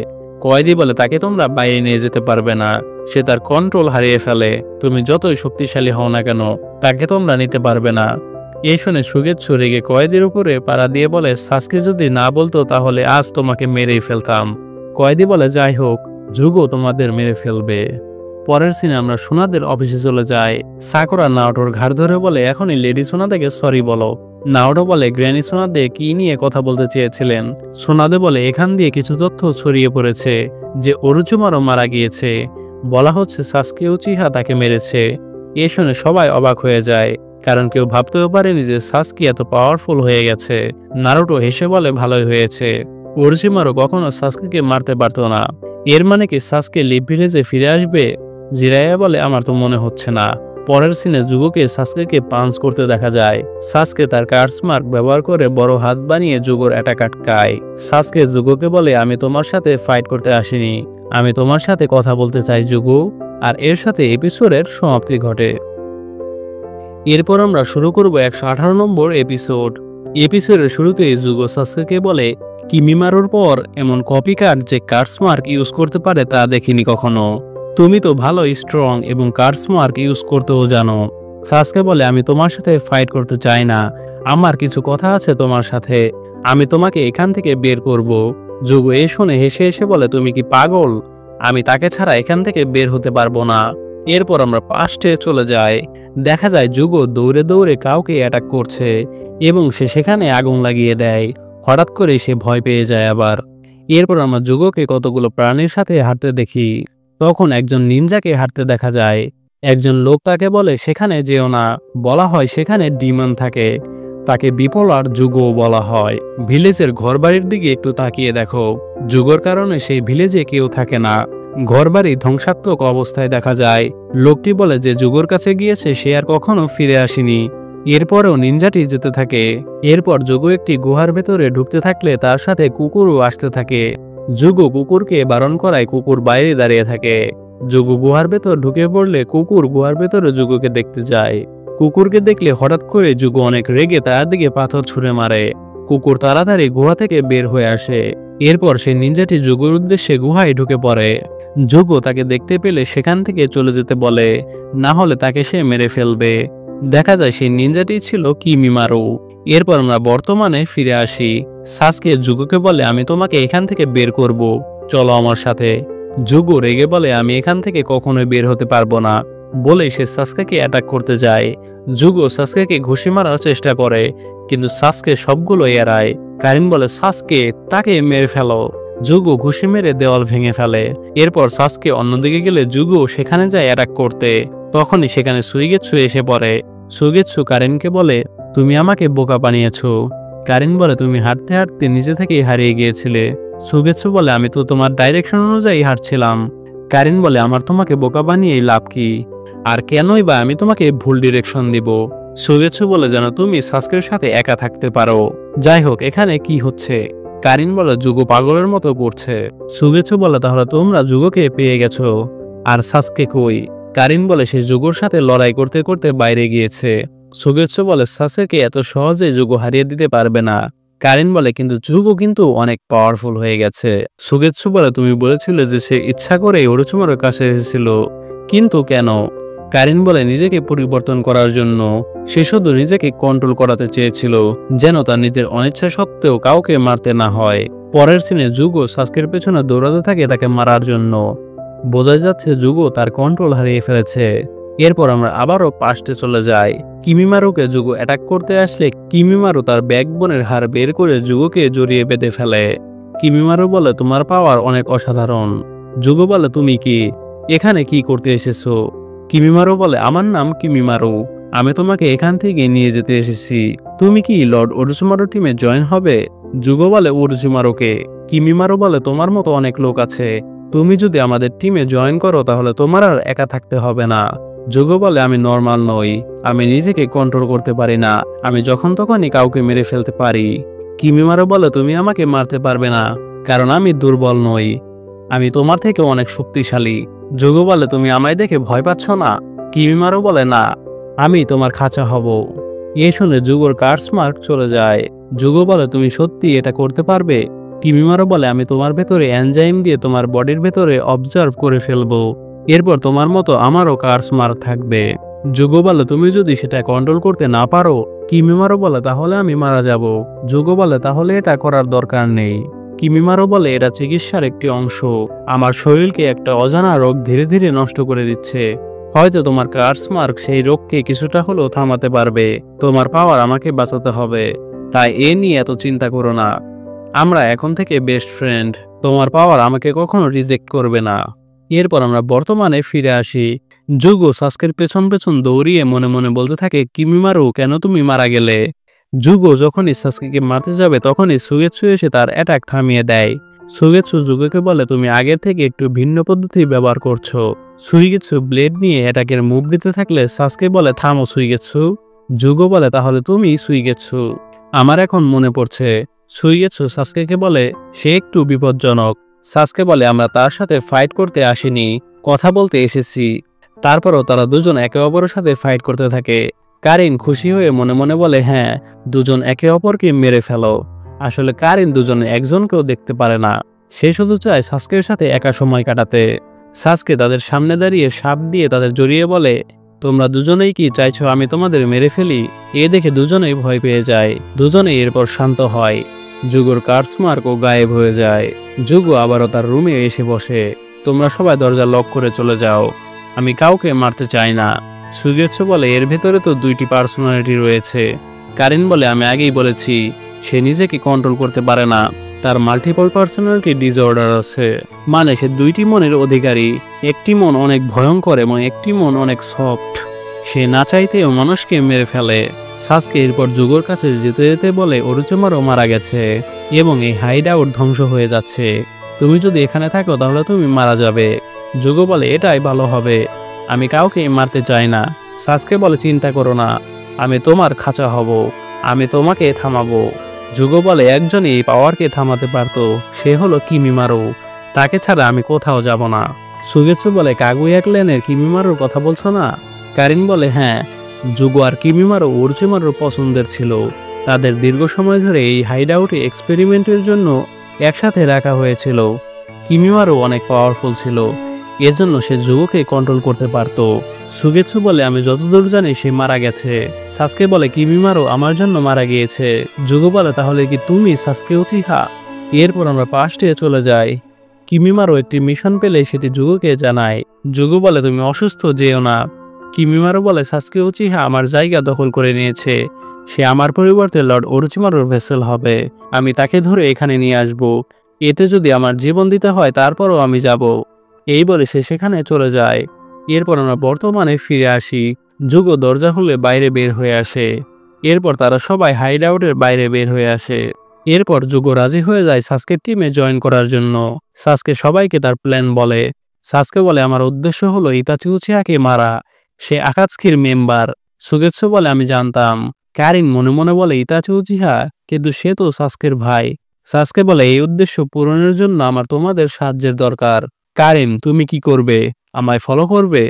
Speaker 1: কয়েদি বলে, তাকে তোমরা বাইরে নিয়ে যেতে পারবে না, সে তার কন্ট্রোল হারিয়ে ফেলে। তুমি যতই শক্তিশালী হও না কেন তাকে তোমরা নিতে পারবে না। এই শুনে সুগেচ্ছু রেগে কয়েদির উপরে পাড়া দিয়ে বলে, সাসকে যদি না বলতো তাহলে আজ তোমাকে মেরেই ফেলতাম। কয়েদি বলে, যাই হোক, জুগো তোমাদের মেরে ফেলবে। পরের সিনে আমরা সোনাদের অফিসে চলে যাই। সাকুরা নাওটোর ঘাড় ধরে বলে, এখনই লেডি সোনাদেকে সরি বলো। নাওটো বলে, গ্র্যানি সোনাদে কি নিয়ে কথা বলতে চেয়েছিলেন? সোনাদে বলে, এখান দিয়ে কিছু তথ্য ছড়িয়ে পড়েছে যে ওরুচুমারও মারা গিয়েছে। বলা হচ্ছে সাসকে উচিহা তাকে মেরেছে। এ শুনে সবাই অবাক হয়ে যায়, কারণ কেউ ভাবতেও পারেনি যে সাসকে এত পাওয়ারফুল হয়ে গেছে। নারুটো হেসে বলে, ভালোই হয়েছে, ওরুচিমারও কখনো সাসকেকে মারতে পারতো না। এর মানে কি সাসকে লিভ ভিলেজে ফিরে আসবে? জিরাইয়া বলে, আমার তো মনে হচ্ছে না। পরের সিনে জুগোকে সাসকেকে পাঞ্চ করতে দেখা যায়। সাসকে তার কার্সমার্ক ব্যবহার করে বড় হাত বানিয়ে জুগোর অ্যাটাক আটকায়। সাসকে জুগোকে বলে, আমি তোমার সাথে ফাইট করতে আসিনি, আমি তোমার সাথে কথা বলতে চাই জুগো। আর এর সাথে এপিসোডের সমাপ্তি ঘটে। এরপর আমরা শুরু করব 118 নম্বর এপিসোড। এপিসোডের শুরুতেই জুগো সাসকেকে বলে, কিমিমারুর পর এমন কপি কার্ড যে কার্সমার্ক ইউজ করতে পারে তা দেখিনি কখনো। তুমি তো ভালো স্ট্রং এবং কার্সমার্ক ইউজ করতেও জানো। সাসকে বলে, আমি তোমার সাথে ফাইট করতে চাই না, আমার কিছু কথা আছে তোমার সাথে, আমি তোমাকে এখান থেকে বের করব। জুগো এ শুনে হেসে হেসে বলে, তুমি কি পাগল? আমি তাকে ছাড়া এখান থেকে বের হতে পারবো না। এরপর আমরা পাস্টে চলে যাই। দেখা যায় জুগো দৌড়ে দৌড়ে কাউকে অ্যাটাক করছে এবং সে সেখানে আগুন লাগিয়ে দেয়। হঠাৎ করে সে ভয় পেয়ে যায় আবার। এরপর আমরা জুগোকে কতগুলো প্রাণীর সাথে হাঁটতে দেখি। তখন একজন নিনজাকে হাঁটতে দেখা যায়। একজন লোক তাকে বলে, সেখানে যেও না, বলা হয় সেখানে ডিমন থাকে। তাকে বিপোলার জুগো বলা হয়। ভিলেজের ঘরবাড়ির দিকে একটু তাকিয়ে দেখো, জুগোর কারণে সেই ভিলেজে কেউ থাকে না, ঘরবাড়ি ধ্বংসাত্মক অবস্থায় দেখা যায়। লোকটি বলে যে জুগোর কাছে গিয়েছে সে আর কখনো ফিরে আসেনি। এরপরেও নিনজাটি যেতে থাকে। এরপর জুগো একটি গুহার ভেতরে ঢুকতে থাকলে তার সাথে কুকুরও আসতে থাকে। জুগো কুকুরকে বারণ করায় কুকুর বাইরে দাঁড়িয়ে থাকে। জুগো গুহার ভেতর ঢুকে পড়লে কুকুর গুহার ভেতরে জুগোকে দেখতে যায়। কুকুরকে দেখলে হঠাৎ করে জুগো অনেক রেগে তার দিকে পাথর ছুঁড়ে মারে। কুকুর তাড়াতাড়ি গুহা থেকে বের হয়ে আসে। এরপর সে নিনজাটি জুগোর উদ্দেশ্যে গুহায় ঢুকে পড়ে। জুগো তাকে দেখতে পেলে সেখান থেকে চলে যেতে বলে, না হলে তাকে সে মেরে ফেলবে। দেখা যায় সেই নিনজাটি ছিল কিমিমারু। এরপর আমরা বর্তমানে ফিরে আসি। সাসকে জুগোকে বলে, আমি তোমাকে এখান থেকে বের করব, চলো আমার সাথে। জুগো রেগে বলে, আমি এখান থেকে কখনোই বের হতে পারবো না, বলে সে সাসকেকে অ্যাটাক করতে যায়। জুগো সাসকেকে ঘুষি মারার চেষ্টা করে, কিন্তু সাসকে সবগুলো এড়ায়। কারিন বলে, সাসকে তাকে মেরে ফেলো। জুগো ঘুষি মেরে দেওয়াল ভেঙে ফেলে। এরপর সাসকে অন্যদিকে গেলে জুগো সেখানে যায় অ্যাটাক করতে। তখনই সেখানে সুইগেৎসু এসে পড়ে। সুইগেৎসু কারিনকে বলে, তুমি আমাকে বোকা বানিয়েছো। কারিন বলে, তুমি হাঁটতে হাঁটতে নিজে থেকেই হারিয়ে গিয়েছিলে। সুইগেৎসু বলে, আমি তো তোমার ডাইরেকশন অনুযায়ী হাঁটছিলাম। কারিন বলে, আমার তোমাকে বোকা বানিয়ে লাভ কি, আর কেনই বা আমি তোমাকে ভুল ডিরেকশন দিব। সুইগেৎসু বলে, যেন তুমি সাসকের সাথে একা থাকতে পারো। যাই হোক, এখানে কি হচ্ছে? কারিন বলে, জুগো পাগলের মতো করছে। সুইগেৎসু বলে, তাহলে তোমরা জুগোকে পেয়ে গেছো, আর সাসকে কই? কারিন বলে, সে জুগোর সাথে লড়াই করতে করতে বাইরে গিয়েছে। সুইগেৎসু বলে, সাসকে এত সহজে জুগো হারিয়ে দিতে পারবে না। কারিন বলে, কিন্তু জুগো কিন্তু অনেক পাওয়ারফুল হয়ে গেছে। সুইগেৎসু বলে, তুমি বলেছিলে যে সে ইচ্ছা করে ওরোচিমারুর কাছে এসেছিল, কিন্তু কেন? কারিন বলে, নিজেকে পরিবর্তন করার জন্য। সে শুধু নিজেকে কন্ট্রোল করাতে চেয়েছিল, যেন তার নিজের অনিচ্ছা সত্ত্বেও কাউকে মারতে না হয়। পরের সিনে জুগো সাসকের পেছনে দৌড়াতে থাকে তাকে মারার জন্য। বোঝা যাচ্ছে জুগো তার কন্ট্রোল হারিয়ে ফেলেছে। এরপর আমরা আবারও পাস্টে চলে যাই। কিমিমারুকে জুগো অ্যাটাক করতে আসলে কিমিমারু তার ব্যাকবোনের হাড় বের করে জুগোকে জড়িয়ে বেঁধে ফেলে। কিমিমারু বলে, তোমার পাওয়ার অনেক অসাধারণ। জুগো বলে, তুমি কি এখানে কি করতে এসেছো? কিমিমারু বলে, আমার নাম কিমিমারু, আমি তোমাকে এখান থেকে নিয়ে যেতে এসেছি। তুমি কি লর্ড ওরোচিমারু টিমে জয়েন হবে? জুগো বলে, ওরোচিমারুকে? কিমিমারু বলে, তোমার মতো অনেক লোক আছে, তুমি যদি আমাদের টিমে জয়েন করো তাহলে তোমার আর একা থাকতে হবে না। জুগো বলে আমি নর্মাল নই, আমি নিজেকে কন্ট্রোল করতে পারি না, আমি যখন তখনই কাউকে মেরে ফেলতে পারি। কিমিমারো বলে তুমি আমাকে মারতে পারবে না, কারণ আমি দুর্বল নই, আমি তোমার থেকে অনেক শক্তিশালী। জুগো বলে তুমি আমায় দেখে ভয় পাচ্ছ না? কিমিমারো বলে না, আমি তোমার খাঁচা হব। এই শুনে জুগোর কার্সমার্ক চলে যায়। জুগো বলে তুমি সত্যি এটা করতে পারবে? কিমিমারো বলে আমি তোমার ভেতরে এনজাইম দিয়ে তোমার বডির ভেতরে অবজার্ভ করে ফেলবো, এরপর তোমার মতো আমারও কার্সমার্ক থাকবে। জুগো বলে তুমি যদি সেটা কন্ট্রোল করতে না পারো? কিমিমারো বলে তাহলে আমি মারা যাব। জুগো বলে তাহলে এটা করার দরকার নেই। কিমিমারো বলে এটা চিকিৎসার একটি অংশ, আমার শরীরকে একটা অজানা রোগ ধীরে ধীরে নষ্ট করে দিচ্ছে, হয়তো তোমার কার্সমার্ক সেই রোগকে কিছুটা হলেও থামাতে পারবে, তোমার পাওয়ার আমাকে বাঁচাতে হবে, তাই এ নিয়ে এত চিন্তা করো না, আমরা এখন থেকে বেস্ট ফ্রেন্ড, তোমার পাওয়ার আমাকে কখনো রিজেক্ট করবে না। এরপর আমরা বর্তমানে ফিরে আসি। জুগো সাস্কের পেছন পেছন দৌড়িয়ে মনে মনে বলতে থাকে কিমিমারো কেন তুমি মারা গেলে? জুগো যখনই সাস্কেকে মারতে যাবে তখনই সুগেৎসু এসে তার অ্যাটাক থামিয়ে দেয়। সুগেৎসু জুগোকে বলে তুমি আগের থেকে একটু ভিন্ন পদ্ধতি ব্যবহার করছো। সুইগেৎসু ব্লেড নিয়ে অ্যাটাকের মুভ দিতে থাকলে সাস্কে বলে থামো সুইগেৎসু। জুগো বলে তাহলে তুমি সুইগেৎসু? আমার এখন মনে পড়ছে। সুইগেৎসু সাস্কেকে বলে সে একটু বিপজ্জনক। সাস্কে বলে আমরা তার সাথে ফাইট করতে আসিনি, কথা বলতে এসেছি। তারপরও তারা দুজন একে অপরের সাথে ফাইট করতে থাকে। কারিন খুশি হয়ে মনে মনে বলে হ্যাঁ, দুজন একে অপরকে মেরে ফেলো। আসলে কারিন দুজনে একজনকেও দেখতে পারে না, সে শুধু চায় সাস্কের সাথে একা সময় কাটাতে। সাস্কে তাদের সামনে দাঁড়িয়ে সাপ দিয়ে তাদের জড়িয়ে বলে তোমরা দুজনেই কি চাইছো আমি তোমাদের মেরে ফেলি? এ দেখে দুজনেই ভয় পেয়ে যায়, দুজনেই এরপর শান্ত হয়। জুগোর কার্সমার্কও গায়েব হয়ে যায়। জুগো আবারও তার রুমে এসে বসে। তোমরা সবাই দরজা লক করে চলে যাও, আমি কাউকে মারতে চাই না। সুগেৎসু বলে এর ভেতরে তো দুইটি পার্সোনালিটি রয়েছে। কারিন বলে আমি আগেই বলেছি সে নিজেকে কন্ট্রোল করতে পারে না, তার মাল্টিপল পার্সোনালিটি ডিসঅর্ডার আছে, মানে সে দুইটি মনের অধিকারী, একটি মন অনেক ভয়ঙ্কর এবং একটি মন অনেক সফট, সে না চাইতেও মানুষকে মেরে ফেলে। সাস্কে এরপর জুগোর কাছে যেতে যেতে বলে ওরোচিমারও মারা গেছে এবং এই হাইড আউট ধ্বংস হয়ে যাচ্ছে, তুমি যদি এখানে থাকো তাহলে তুমি মারা যাবে। জুগো বলে এটাই ভালো হবে, আমি কাউকে মারতে চাই না। সাস্কে বলে চিন্তা করো না, আমি তোমার খাঁচা হব, আমি তোমাকে থামাবো। জুগো বলে একজনই এই পাওয়ারকে থামাতে পারতো, সে হলো কিমিমারো, তাকে ছাড়া আমি কোথাও যাব না। সুগেৎসু বলে কাগুয়া ক্ল্যানের কিমিমারোর কথা বলছো না? কারিন বলে হ্যাঁ, জুগো আর কিমিমারো ওরোচিমারোর পছন্দের ছিল, তাদের দীর্ঘ সময় ধরে এই হাইড আউটে এক্সপেরিমেন্টের জন্য একসাথে রাখা হয়েছিল। কিমিমারো অনেক পাওয়ারফুল ছিল, এজন্য সে জুগোকে কন্ট্রোল করতে পারত। সুগেৎসু বলে আমি যতদূর জানি সে মারা গেছে। সাস্কে বলে কিমিমারো আমার জন্য মারা গিয়েছে। জুগো বলে তাহলে কি তুমি সাস্কে উচিহা? এরপর আমরা পাস্টে চলে যাই। কিমিমারো একটি মিশন পেলে সেটি জুগোকে জানায়। জুগো বলে তুমি অসুস্থ, যেও না। কিমিমারো বলে সাস্কে উচিহা আমার জায়গা দখল করে নিয়েছে, সে আমার পরিবর্তে লর্ড ওরোচিমারোর ভেসেল হবে, আমি তাকে ধরে এখানে নিয়ে আসব, এতে যদি আমার জীবন দিতে হয় তারপরও আমি যাব। এই বলে সে সেখানে চলে যায়। এরপর আমরা বর্তমানে ফিরে আসি। জুগো দরজা খুলে বাইরে বের হয়ে আসে। এরপর তারা সবাই হাইড আউটের বাইরে বের হয়ে আসে। এরপর জুগো রাজি হয়ে যায় সাস্কের টিমে জয়েন করার জন্য। সাস্কে সবাইকে তার প্ল্যান বলে। সাস্কে বলে আমার উদ্দেশ্য হলো ইতাচি উচিহাকে মারা, সে আকাৎসুকির মেম্বার। সুগেৎসু বলে আমি জানতাম। কারিন মনে মনে বলে ইতাচি উচিহা, কিন্তু সে তো সাস্কের ভাই। সাস্কে বলে এই উদ্দেশ্য পূরণের জন্য আমার তোমাদের সাহায্যের দরকার। কারিন তুমি কি করবে? আমায় ফলো করবে?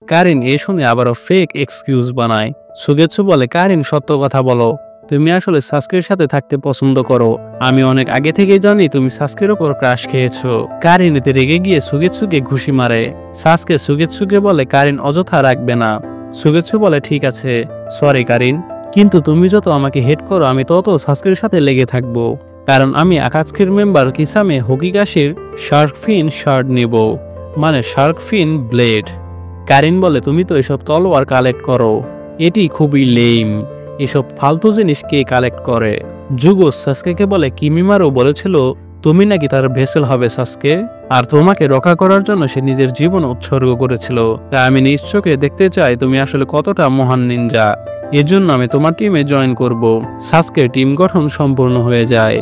Speaker 1: কারিন এ শুনে আবারও ফেক এক্সকিউজ বানায়। সুগেৎসু বলে কারিন সত্য কথা বলো, তুমি আসলে সাস্কের সাথে থাকতে পছন্দ করো, আমি অনেক আগে থেকেই জানি তুমি সাস্কের ওপর ক্রাশ খেয়েছো। কারিন এতে রেগে গিয়ে সুগেৎসুকে ঘুষি মারে। সাস্কে সুগেৎসুকে বলে কারিন অযথা রাখবে না। সুগেৎসু বলে ঠিক আছে, সরি কারিন, কিন্তু তুমি যত আমাকে হেট করো আমি তত সাস্কের সাথে লেগে থাকবো, কারণ আমি আকাৎসুকির মেম্বার কিসামে হোকিগাশির শার্ক ফিন শার্ট নেব, মানে শার্ক ফিন ব্লেড। কারিন বলে তুমি তো এসব তলোয়ার কালেক্ট করো, এটি খুবই লেম, এসব ফালতু জিনিস কে কালেক্ট করে? জুগো সাস্কেকে বলে কিমিমারো বলেছিল তুমি নাকি তার ভেসেল হবে সাস্কে, আর তোমাকে রক্ষা করার জন্য সে নিজের জীবন উৎসর্গ করেছিল, তাই আমি নিজ চোখে দেখতে চাই তুমি আসলে কতটা মহান নিনজা, এজন্য আমি তোমার টিমে জয়েন করব। সাস্কের টিম গঠন সম্পূর্ণ হয়ে যায়।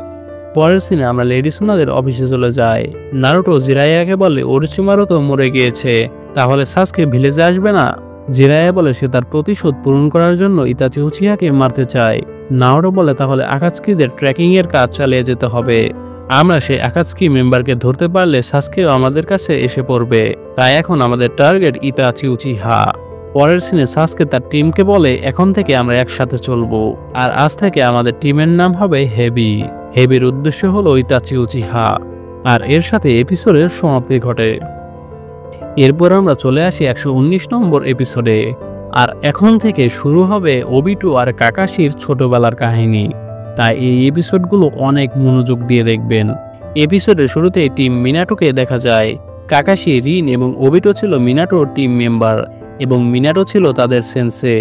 Speaker 1: পরের সিনে আমরা লেডি সুনাদের অফিসে চলে যাই। নারুটো জিরাইয়াকে বলে ওরোচিমারো তো মরে গিয়েছে, তাহলে সাস্কে ভিলেজে আসবে না? জিরায়া বলে সে তার প্রতিশোধ পূরণ করার জন্য ইতাচি উচিহাকে মারতে চায়। নাওরো বলে তাহলে আকাৎসুকিদের ট্র্যাকিং এর কাজ চালিয়ে যেতে হবে। আমরা সেই আকাৎসুকি মেম্বারকে ধরতে পারলে সাসকেও আমাদের কাছে এসে পড়বে। তাই এখন আমাদের টার্গেট ইতাচি উচিহা। পরের সিনে সাসকে তার টিমকে বলে এখন থেকে আমরা একসাথে চলবো, আর আজ থেকে আমাদের টিমের নাম হবে হেবি। হেবির উদ্দেশ্য হলো ইতাচি উচিহা। আর এর সাথে এপিসোডের সমাপ্তি ঘটে। এরপর আমরা চলে আসি 119 নম্বর এপিসোডে। আর এখন থেকে শুরু হবে ওবিটো আর কাকাশির ছোটবেলার কাহিনী। তাই এই এপিসোডগুলো অনেক মনোযোগ দিয়ে দেখবেন। এপিসোডের শুরুতে টিম মিনাটোকে দেখা যায়। কাকাশি, রিন এবং ওবিটো ছিল মিনাটোর টিম মেম্বার এবং মিনাটো ছিল তাদের সেন্সে।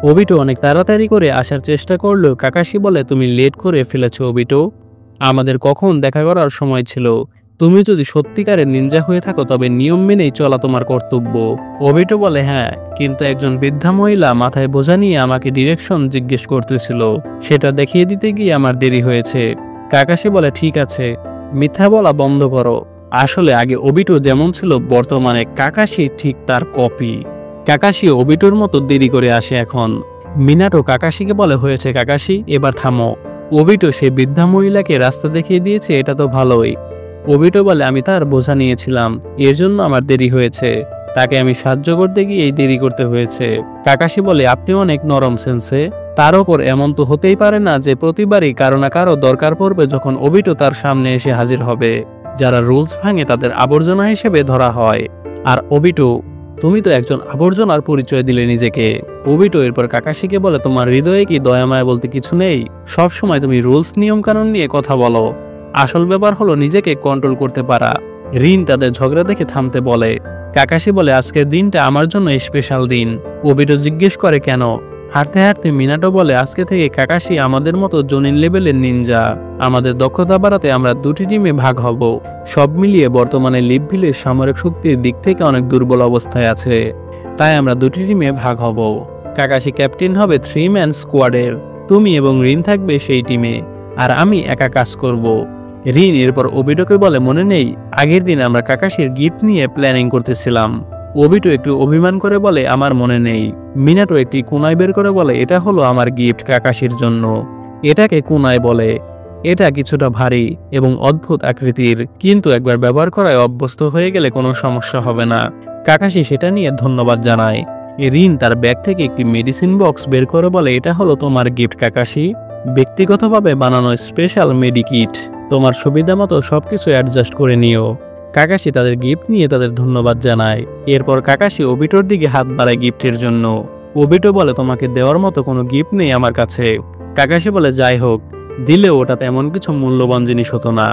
Speaker 1: ওবিটো অনেক তাড়াতাড়ি করে আসার চেষ্টা করলেও কাকাশি বলে তুমি লেট করে ফেলেছো ওবিটো, আমাদের কখন দেখা করার সময় ছিল। তুমি যদি সত্যিকারের নিনজা হয়ে থাকো তবে নিয়ম মেনেই চলা তোমার কর্তব্য। ওবিটো বলে হ্যাঁ, কিন্তু একজন বৃদ্ধা মহিলা মাথায় বোঝা নিয়ে আমাকে ডিরেকশন জিজ্ঞেস করতেছিল, সেটা দেখিয়ে দিতে গিয়ে আমার দেরি হয়েছে। কাকাশি বলে ঠিক আছে, মিথ্যা বলা বন্ধ করো। আসলে আগে ওবিটো যেমন ছিল বর্তমানে কাকাশি ঠিক তার কপি। কাকাশি ওবিটোর মতো দেরি করে আসে এখন। মিনাটো কাকাশিকে বলে হয়েছে কাকাশি, এবার থামো। ওবিটো সেই বৃদ্ধা মহিলাকে রাস্তা দেখিয়ে দিয়েছে, এটা তো ভালোই। ওবিটো বলে আমি তার বোঝা নিয়েছিলাম, এর জন্য আমার দেরি হয়েছে। তাকে আমি সাহায্য করতে গিয়ে এই দেরি করতে হয়েছে। কাকাশি বলে আপনি অনেক নরম সেন্সে। তার ওপর এমন তো হতেই পারে না যে প্রতিবারই কারো না কারো দরকার পড়বে যখন ওবিটো তার সামনে এসে হাজির হবে। যারা রুলস ভাঙে তাদের আবর্জনা হিসেবে ধরা হয়। আর ওবিটো, তুমি তো একজন আবর্জনার পরিচয় দিলে নিজেকে। ওবিটো এরপর কাকাশিকে বলে তোমার হৃদয়ে কি দয়ামায়া বলতে কিছু নেই? সব সময় তুমি রুলস নিয়ম কানুন নিয়ে কথা বলো। আসল ব্যাপার হলো নিজেকে কন্ট্রোল করতে পারা। রিন তাদের ঝগড়া দেখে থামতে বলে। কাকাশি বলে আজকের দিনটা আমার জন্য স্পেশাল দিন। ওবিটো জিজ্ঞেস করে কেন? হাঁটতে হাঁটতে মিনাটো বলে আজকে থেকে কাকাশি আমাদের মতো জোনিন লেভেলের নিনজা। আমাদের দক্ষতা বাড়াতে আমরা দুটি টিমে ভাগ হব। সব মিলিয়ে বর্তমানে লিভভিলের সামরিক শক্তির দিক থেকে অনেক দুর্বল অবস্থায় আছে, তাই আমরা দুটি টিমে ভাগ হব। কাকাশি ক্যাপ্টেন হবে 3 ম্যান স্কোয়াডের। তুমি এবং রিন থাকবে সেই টিমে, আর আমি একা কাজ করব। রিন এরপর ওবিটোকে বলে মনে নেই আগের দিন আমরা কাকাশির গিফট নিয়ে প্ল্যানিং করতেছিলাম? ওবিটো একটু অভিমান করে বলে আমার মনে নেই। মিনাটো একটি কুনাই বের করে বলে এটা হলো আমার গিফট কাকাশির জন্য। এটাকে কুনাই বলে। এটা কিছুটা ভারী এবং অদ্ভুত আকৃতির, কিন্তু একবার ব্যবহার করায় অভ্যস্ত হয়ে গেলে কোনো সমস্যা হবে না। কাকাশি সেটা নিয়ে ধন্যবাদ জানায়। রিন তার ব্যাগ থেকে একটি মেডিসিন বক্স বের করে বলে এটা হলো তোমার গিফট কাকাশি, ব্যক্তিগতভাবে বানানো স্পেশাল মেডিকিট। তোমার সুবিধা মতো সবকিছু অ্যাডজাস্ট করে নিও। কাকাশি তাদের গিফট নিয়ে তাদের ধন্যবাদ জানায়। এরপর কাকাশি ওবিটোর দিকে হাত বাড়ায় গিফটের জন্য। ওবিটো বলে তোমাকে দেওয়ার মতো কোনো গিফট নেই আমার কাছে। কাকাশি বলে যাই হোক, দিলেও ওটা তেমন কিছু মূল্যবান জিনিস হতো না।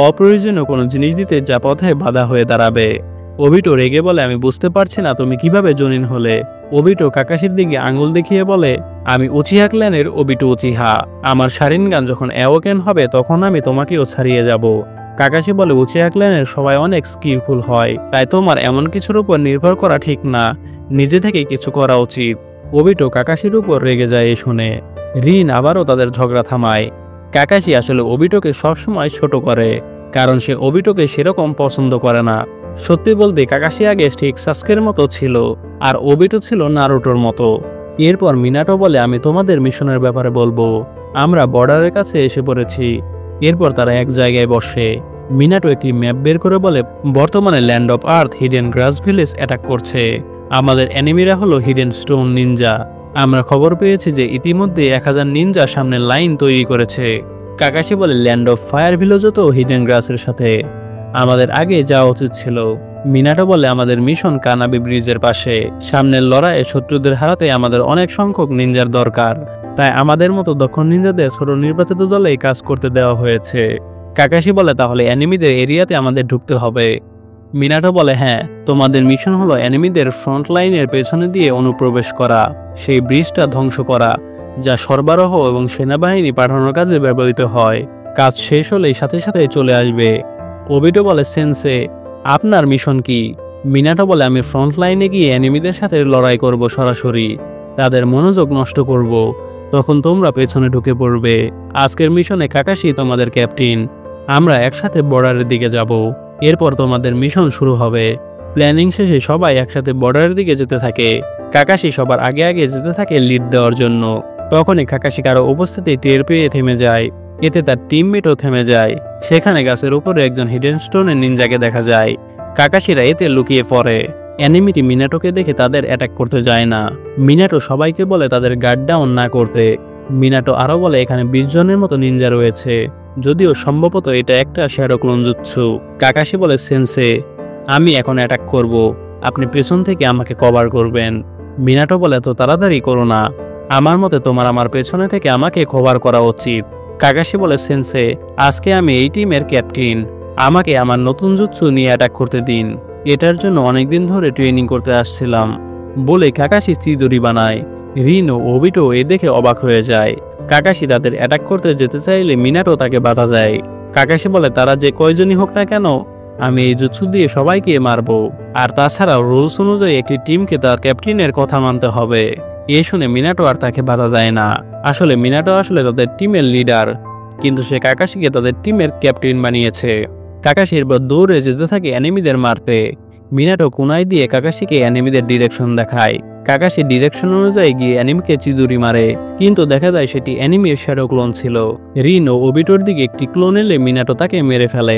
Speaker 1: অপ্রয়োজনীয় কোনো জিনিস দিতে যা পথে বাধা হয়ে দাঁড়াবে। ওবিটো রেগে বলে আমি বুঝতে পারছি না তুমি কিভাবে জনিন হলে। ওবিটো কাকাশির দিকে আঙুল দেখিয়ে বলে আমি উচিহা ক্ল্যানের ওবিটো উচিহা। আমার শারিনগান যখন অ্যাওয়াকেন হবে তখন আমি তোমাকেও ছাড়িয়ে যাব। কাকাশি বলে উচিহা ক্ল্যানের সবাই অনেক স্কিলফুল হয়, তাই তোমার এমন কিছুর উপর নির্ভর করা ঠিক না, নিজে থেকে কিছু করা উচিত। ওবিটো কাকাশির উপর রেগে যায় এই শুনে। রিন আবারও তাদের ঝগড়া থামায়। কাকাশি আসলে ওবিটোকে সবসময় ছোট করে, কারণ সে ওবিটোকে সেরকম পছন্দ করে না। সত্যি বলতে কাকাশি আগে ঠিক সাসকের মতো ছিল, আর ওবিটো ছিল নারুটোর মতো। এরপর মিনাটো বলে আমি তোমাদের মিশনের ব্যাপারে বলবো, আমরা বর্ডারের কাছে এসে পড়েছি। এরপর তারা এক জায়গায় বসে। মিনাটো একটি ম্যাপ বের করে বলে বর্তমানে land of earth hidden glass village attack করছে। আমাদের এনিমিরা হলো হিডেন স্টোন নিনজা। আমরা খবর পেয়েছি যে ইতিমধ্যে 1000 নিনজা সামনে লাইন তৈরি করেছে। কাকাশি বলে ল্যান্ড অফ ফায়ার ভিলেজও তো হিডেন গ্রাসের সাথে, আমাদের আগে যাওয়া উচিত ছিল। মিনাটো বলে আমাদের মিশন কানাবি ব্রিজের পাশে। সামনের লড়াইয়ে শত্রুদের হারাতে আমাদের অনেক সংখ্যক নিনজার দরকার, তাই আমাদের মতো দক্ষ নিনজাদের ছোট নির্বাচিত দলেই কাজ করতে দেওয়া হয়েছে। কাকাশি বলে তাহলে এনিমিদের এরিয়াতে আমাদের ঢুকতে হবে। মিনাটো বলে হ্যাঁ, তোমাদের মিশন হলো এনিমিদের ফ্রন্ট লাইনের পেছনে দিয়ে অনুপ্রবেশ করা, সেই ব্রিজটা ধ্বংস করা যা সরবরাহ এবং সেনাবাহিনী পাঠানোর কাজে ব্যবহৃত হয়। কাজ শেষ হলেই সাথে সাথে চলে আসবে। ওবিটো বলে সেন্সে আপনার মিশন কি? মিনাটো বলে আমি ফ্রন্ট লাইনে গিয়ে এনিমিদের সাথে লড়াই করব, সরাসরি তাদের মনোযোগ নষ্ট করব, তখন তোমরা পেছনে ঢুকে পড়বে। আজকের মিশনে কাকাশি তোমাদের ক্যাপ্টেন। আমরা একসাথে বর্ডারের দিকে যাব, এরপর তোমাদের মিশন শুরু হবে। প্ল্যানিং শেষে সবাই একসাথে বর্ডারের দিকে যেতে থাকে। কাকাশি সবার আগে আগে যেতে থাকে লিড দেওয়ার জন্য। তখনই কাকাশি কারো উপস্থিতি টের পেয়ে থেমে যায়। এতে তার টিমমেটও থেমে যায়। সেখানে গাছের উপরে একজন হিডেন স্টোনের নিনজাকে দেখা যায়। কাকাশিরা এতে লুকিয়ে পড়ে। অ্যানিমিটি মিনাটোকে দেখে তাদের অ্যাটাক করতে যায় না। মিনাটো সবাইকে বলে তাদের গার্ড ডাউন না করতে। মিনাটো আরও বলে এখানে 20 জনের মতো নিনজা রয়েছে, যদিও সম্ভবত এটা একটা শ্যাডো ক্লোন জুৎসু। কাকাশি বলে, সেন্সে আমি এখন অ্যাটাক করব, আপনি পেছন থেকে আমাকে কভার করবেন। মিনাটো বলে, তো তাড়াতাড়ি করো না, আমার মতে তোমার আমার পেছনে থেকে আমাকে কভার করা উচিত। কাকাশি বলে, সেন্সে আজকে আমি এই টিমের ক্যাপ্টেন, আমাকে আমার নতুন জুৎসু নিয়ে অ্যাটাক করতে দিন, এটার জন্য অনেকদিন ধরে ট্রেনিং করতে আসছিলাম। বলে কাকাশি চিদুরি বানায়। রিন ও ওবিটো এ দেখে অবাক হয়ে যায়। কাকাশি তাদের অ্যাটাক করতে যেতে চাইলে মিনাটো তাকে বাধা দেয়। কাকাশি বলে, তারা যে কয়জনই হোক না কেন, আমি এই জুৎসু দিয়ে সবাইকে মারবো। আর তাছাড়াও রুলস অনুযায়ী একটি টিমকে তার ক্যাপ্টেনের কথা মানতে হবে। এ শুনে মিনাটো আর তাকে বাধা দেয় না। আসলে মিনাটো তাদের টিমের লিডার, কিন্তু সে কাকাশিকে তাদের টিমের ক্যাপ্টেন বানিয়েছে। কাকাশি এরপর দৌড়ে যেতে থাকে অ্যানিমিদের মারতে। মিনাটো কুনাই দিয়ে কাকাশিকে অ্যানিমিদের ডিরেকশন দেখায়। কাকাশি ডিরেকশন অনুযায়ী গিয়ে অ্যানিমিকে চিদুরি মারে, কিন্তু দেখা যায় সেটি অ্যানিমির শ্যাডো ক্লোন ছিল। রিন ও ওবিটোর দিকে একটি ক্লোন এলে মিনাটো তাকে মেরে ফেলে।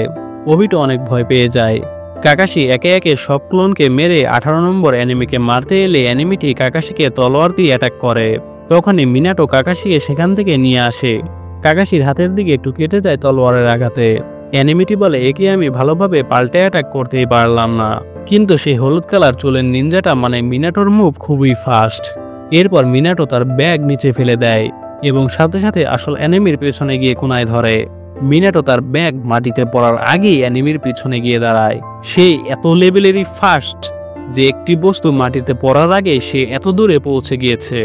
Speaker 1: ওবিটো অনেক ভয় পেয়ে যায়। কাকাশি একে একে সব ক্লোনকে মেরে 18 নম্বর অ্যানিমিকে মারতে এলে অ্যানিমিটি কাকাশিকে তলোয়ার দিয়ে অ্যাটাক করে। তখনই মিনাটো কাকাশিকে সেখান থেকে নিয়ে আসে। কাকাশির হাতের দিকে একটু কেটে যায় তলোয়ারের আঘাতে। অ্যানিমিটি বলে, একে আমি ভালোভাবে পাল্টে অ্যাটাক করতেই পারলাম না, কিন্তু সেই হলুদ কালার চুলের নিনজাটা মানে মিনাটোর মুভ খুবই ফাস্ট। এরপর মিনাটো তার ব্যাগ নিচে ফেলে দেয় এবং সাথে সাথে আসল অ্যানিমির পেছনে গিয়ে কোনায় ধরে। মিনাটো তার ব্যাগ মাটিতে পড়ার আগেই অ্যানিমির পিছনে গিয়ে দাঁড়ায়। সে এত লেভেলেরই ফাস্ট যে একটি বস্তু মাটিতে পড়ার আগে সে এত দূরে পৌঁছে গিয়েছে।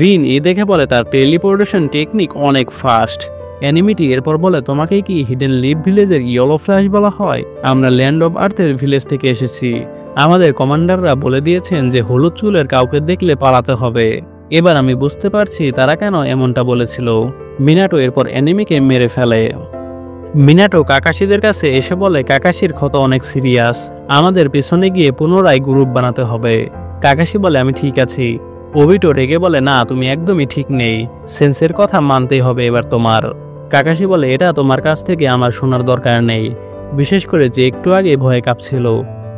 Speaker 1: রিন এ দেখে বলে তার টেলিপোর্টেশন টেকনিক অনেক ফাস্ট। অ্যানিমিটি এরপর বলে, তোমাকেই কি হিডেন লিভ ভিলেজের ইয়েলো ফ্ল্যাশ বলা হয়? আমরা ল্যান্ড অফ আর্থের ভিলেজ থেকে এসেছি। আমাদের কমান্ডাররা বলে দিয়েছেন যে হলুদ চুলের কাউকে দেখলে পালাতে হবে। এবার আমি বুঝতে পারছি তারা কেন এমনটা বলেছিল। মিনাটো এরপর অ্যানিমিকে মেরে ফেলে। মিনাটো কাকাশিদের কাছে এসে বলে, কাকাশির ক্ষত অনেক সিরিয়াস, আমাদের পেছনে গিয়ে পুনরায় গ্রুপ বানাতে হবে। কাকাশি বলে, আমি ঠিক আছি। ওবিটো রেগে বলে, না তুমি একদমই ঠিক নেই, সেন্সের কথা মানতেই হবে এবার তোমার। কাকাশি বলে, এটা তোমার কাছ থেকে আমার শোনার দরকার নেই, বিশেষ করে যে একটু আগে ভয়ে কাঁপছিল।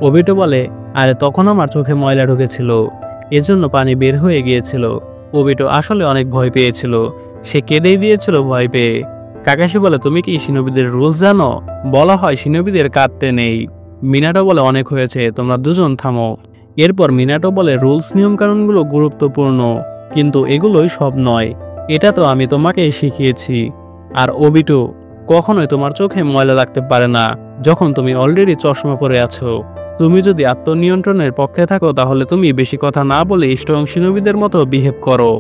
Speaker 1: ওবিটো বলে, আরে তখন আমার চোখে ময়লা ঢুকেছিল, এজন্য পানি বের হয়ে গিয়েছিল। ওবিটো আসলে অনেক ভয় পেয়েছিল, সে কেঁদেই দিয়েছিল ভয় পেয়ে। কাকাশি বলে, তুমি কি শিনোবিদের রুলস জানো? বলা হয় শিনোবিদের কাঁদতে নেই। মিনাটো বলে, অনেক হয়েছে, তোমরা দুজন থামো। এরপর মিনাটো বলে, রুলস নিয়মকানুনগুলো গুরুত্বপূর্ণ, কিন্তু এগুলোই সব নয়, এটা তো আমি তোমাকে শিখিয়েছি। আর ওবিটো, কখনোই তোমার চোখে ময়লা লাগতে পারে না যখন তুমি অলরেডি চশমা পরে আছো। তুমি যদি আত্মনিয়ন্ত্রণের পক্ষে থাকো তাহলে তুমি বেশি কথা না বলে স্ট্রং শিনোবিদের মতো বিহেভ করো।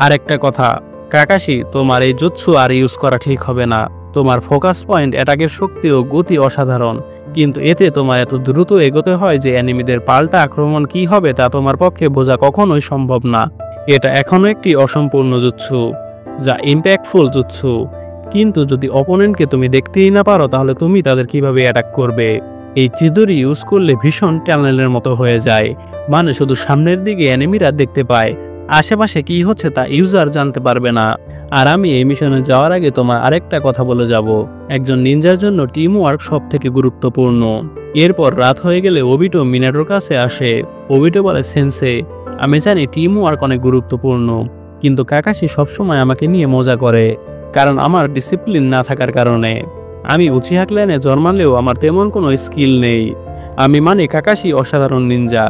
Speaker 1: আর একটা কথা, কাকাশি, তোমার এই জুৎসু আর ইউজ করা ঠিক হবে না। তোমার ফোকাস পয়েন্ট অ্যাটাকের শক্তি ও গতি অসাধারণ, কিন্তু এতে তোমার এত দ্রুত এগোতে হয় যে অ্যানিমিদের পাল্টা আক্রমণ কি হবে তা তোমার পক্ষে বোঝা কখনোই সম্ভব না। এটা এখনো একটি অসম্পূর্ণ জুৎসু, যা ইম্প্যাক্টফুল জুৎসু, কিন্তু যদি অপোনেন্টকে তুমি দেখতেই না পারো তাহলে তুমি তাদের কিভাবে অ্যাটাক করবে? এই চিদুরি ইউজ করলে ভীষণ টানেলের মতো হয়ে যায়, মানে শুধু সামনের দিকে অ্যানিমিরা দেখতে পায়, আশেপাশে কি হচ্ছে তা ইউজার জানতে পারবে না। আর আমি এই মিশনে যাওয়ার আগে তোমার আরেকটা কথা বলে যাব, একজন নিনজার জন্য টিম ওয়ার্ক সব থেকে গুরুত্বপূর্ণ। এরপর রাত হয়ে গেলে ওবিটো মিনাটোর কাছে আসে। ওবিটো বলে, সেন্সে আমি জানি টিম ওয়ার্ক অনেক গুরুত্বপূর্ণ, কিন্তু কাকাশি সবসময় আমাকে নিয়ে মজা করে, কারণ আমার ডিসিপ্লিন না থাকার কারণে। আমি উচিহা ক্ল্যানে জন্মালেও আমার তেমন কোনো স্কিল নেই। আমি মানে কাকাশি অসাধারণ নিনজা।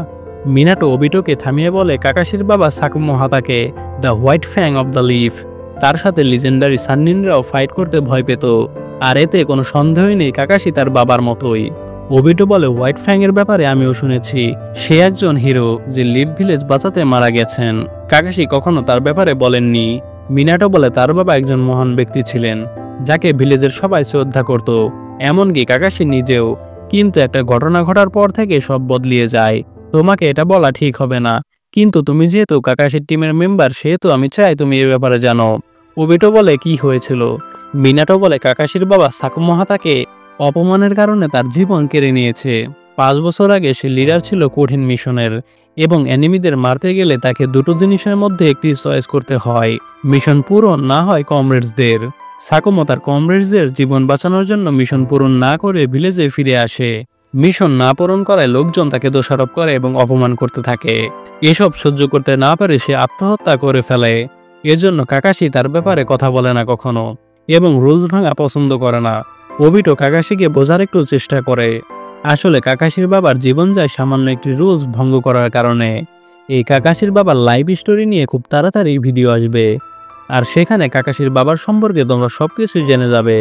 Speaker 1: মিনাটো ওবিটোকে থামিয়ে বলে, কাকাশির বাবা সাকুমো হাতাকে, the white fang of the leaf, তার সাথে লিজেন্ডারি সান্নিনরাও ফাইট করতে ভয় পেত, আর এতে কোনো সন্দেহই নেই কাকাশি তার বাবার মতোই। ওবিটো বলে, হোয়াইট ফ্যাং এর ব্যাপারে আমিও শুনেছি, সে একজন হিরো যে লিভ ভিলেজ বাঁচাতে মারা গেছেন। কাকাশি কখনো তার ব্যাপারে বলেননি। মিনাটো বলে, তার বাবা একজন মহান ব্যক্তি ছিলেন, যাকে ভিলেজের সবাই শ্রদ্ধা করত, এমনকি কাকাশি নিজেও। কিন্তু একটা ঘটনা ঘটার পর থেকে সব বদলিয়ে যায়। তোমাকে এটা বলা ঠিক হবে না, কিন্তু তুমি যেহেতু কাকাশির টিমের মেম্বার সেহেতু আমি চাই তুমি এর ব্যাপারে জানো। ওবিটো বলে, কি হয়েছিল? মিনাটো বলে, কাকাশির বাবা সাকুমো হাতাকে অপমানের কারণে তার জীবন কেড়ে নিয়েছে। 5 বছর আগে সে লিডার ছিল কঠিন মিশনের, এবং এনিমিদের মারতে গেলে তাকে দুটো জিনিসের মধ্যে একটি চয়েস করতে হয়, মিশন পূরণ না হয় কমরেডসদের। সাকুমো তার কমরেডসদের জীবন বাঁচানোর জন্য মিশন পূরণ না করে ভিলেজে ফিরে আসে। মিশন না পূরণ করায় লোকজন তাকে দোষারোপ করে এবং অপমান করতে থাকে। এসব সহ্য করতে না পারে সে আত্মহত্যা করে ফেলে। এজন্য কাকাশি তার ব্যাপারে কথা বলে না কখনো এবং রুলস ভাঙা পছন্দ করে না। ওবিটো কাকাশিকে বোঝার একটু চেষ্টা করে। আসলে কাকাশির বাবার জীবন যায় সামান্য একটি রুলস ভঙ্গ করার কারণে। এই কাকাশির বাবার লাইফ স্টোরি নিয়ে খুব তাড়াতাড়ি ভিডিও আসবে, আর সেখানে কাকাশির বাবার সম্পর্কে তোমরা সবকিছুই জেনে যাবে।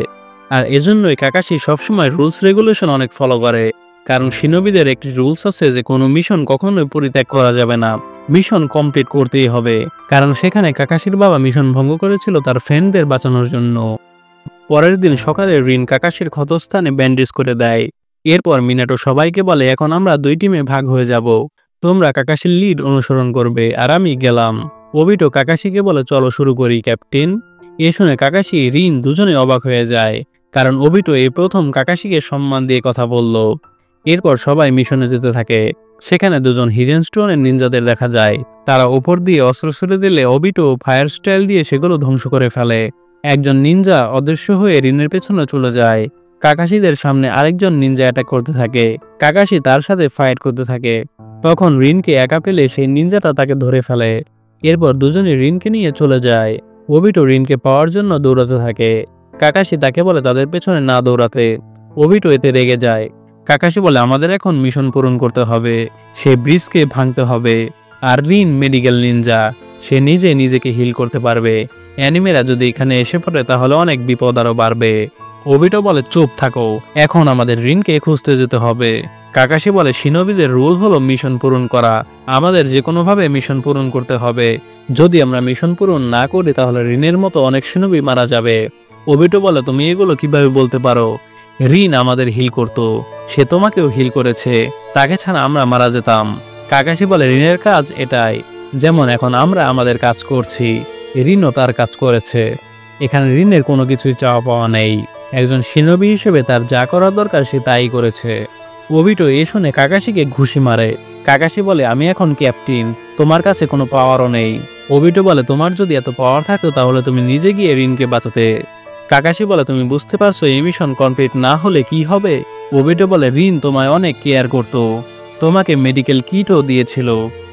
Speaker 1: আর এজন্যই কাকাশি সবসময় রুলস রেগুলেশন অনেক ফলো করে, কারণ শিনোবিদের একটি রুলস আছে যে কোনো মিশন কখনোই পরিত্যাগ করা যাবে না, মিশন কমপ্লিট করতেই হবে। কারণ সেখানে কাকাশির বাবা মিশন ভঙ্গ করেছিল তার ফ্রেন্ডদের বাঁচানোর জন্য। পরের দিন সকালে রিন কাকাশির ক্ষতস্থানে ব্যান্ডেজ করে দেয়। এরপর মিনাটো সবাইকে বলে, এখন আমরা 2 টিমে ভাগ হয়ে যাব, তোমরা কাকাশির লিড অনুসরণ করবে আর আমি গেলাম। ওবিটো কাকাশিকে বলে, চলো শুরু করি ক্যাপ্টেন। এ শুনে কাকাশি রিন দুজনে অবাক হয়ে যায়, কারণ ওবিটো এই প্রথম কাকাশিকে সম্মান দিয়ে কথা বলল। এরপর সবাই মিশনে যেতে থাকে। সেখানে দুজন হিডেন স্টোনের নিনজাদের দেখা যায়। তারা উপর দিয়ে অস্ত্র ছুড়ে দিলে ওবিটো ফায়ার স্টাইল দিয়ে সেগুলো ধ্বংস করে ফেলে। একজন নিনজা অদৃশ্য হয়ে রিনের পেছনে চলে যায়। কাকাশিদের সামনে আরেকজন নিনজা অ্যাটাক করতে থাকে। কাকাশি তার সাথে ফাইট করতে থাকে। তখন রিনকে একা পেলে সেই নিনজাটা তাকে ধরে ফেলে। এরপর দুজনে রিনকে নিয়ে চলে যায়। ওবিটো রিনকে পাওয়ার জন্য দৌড়াতে থাকে। কাকাশি তাকে বলে তাদের পেছনে না দৌড়াতে। ওবিটো এতে রেগে যায়। কাকাশি বলে, আমাদের এখন মিশন পূরণ করতে হবে, সে ব্রিজকে ভাঙতে হবে। আর রিন মেডিকেল নিনজা, সে নিজেকে হিল করতে পারবে। অ্যানিমেরা যদি এখানে এসে পড়ে তাহলে অনেক বিপদ আরো বাড়বে। ওবিটো বলে, চুপ থাকো, এখন আমাদের রিনকে খুঁজতে যেতে হবে। কাকাশি বলে, শিনোবিদের রুল হলো মিশন পূরণ করা, আমাদের যে কোনোভাবে মিশন পূরণ করতে হবে। যদি আমরা মিশন পূরণ না করি তাহলে রিনের মতো অনেক শিনোবি মারা যাবে। ওবিটো বলে, তুমি এগুলো কিভাবে বলতে পারো? রিন আমাদের হিল করতো, সে তোমাকেও হিল করেছে, তাকে ছাড়া আমরা মারা যেতাম। কাকাশি বলে, রিনের কাজ এটাই, যেমন এখন আমরা আমাদের কাজ করছি, রিনও তার কাজ করেছে। এখানে রিনের কোনো কিছুই চাওয়া পাওয়া নেই। একজন শিনোবি হিসেবে তার যা করার দরকার সে তাই করেছে। ওবিটো এ শুনে কাকাশিকে ঘুষি মারে। কাকাশি বলে, আমি এখন ক্যাপ্টেন, তোমার কাছে কোনো পাওয়ারও নেই। ওবিটো বলে, তোমার যদি এত পাওয়ার থাকতো তাহলে তুমি নিজে গিয়ে রিনকে বাঁচাতে। কাকাশি বলে, তুমি বুঝতে পারছো এই মিশন কমপ্লিট না হলে কি হবে? ওবিটো বলে, রিন তোমায় অনেক কেয়ার করতো, তোমাকে মেডিকেল কিটও দিয়েছিল।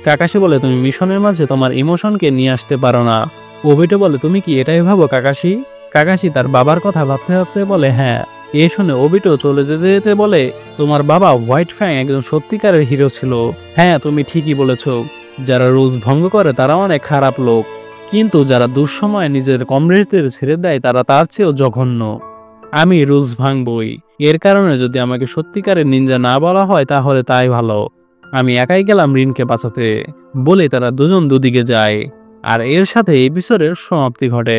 Speaker 1: কাকাশি বলে, তুমি মিশনের মাঝে তোমার ইমোশনকে নিয়ে আসতে পারো না। ওবিটো বলে, তুমি কি এটাই ভাবো কাকাশি? কাকাশি তার বাবার কথা ভাবতে ভাবতে বলে, হ্যাঁ। এ শুনে ওবিটো চলে যেতে যেতে বলে, তোমার বাবা হোয়াইট ফ্যাং একজন সত্যিকারের হিরো ছিল। হ্যাঁ, তুমি ঠিকই বলেছ, যারা রুলস ভঙ্গ করে তারা অনেক খারাপ লোক, কিন্তু যারা দুঃসময়ে নিজের কমরেডদের ছেড়ে দেয় তারা তার চেয়েও জঘন্য। আমি রুলস ভাঙবই, এর কারণে যদি আমাকে সত্যিকারের নিনজা না বলা হয় তাহলে তাই ভালো। আমি একাই গেলাম রিনকে বাঁচাতে। বলে তারা দুজন দুদিকে যায়, আর এর সাথে এপিসোডের সমাপ্তি ঘটে।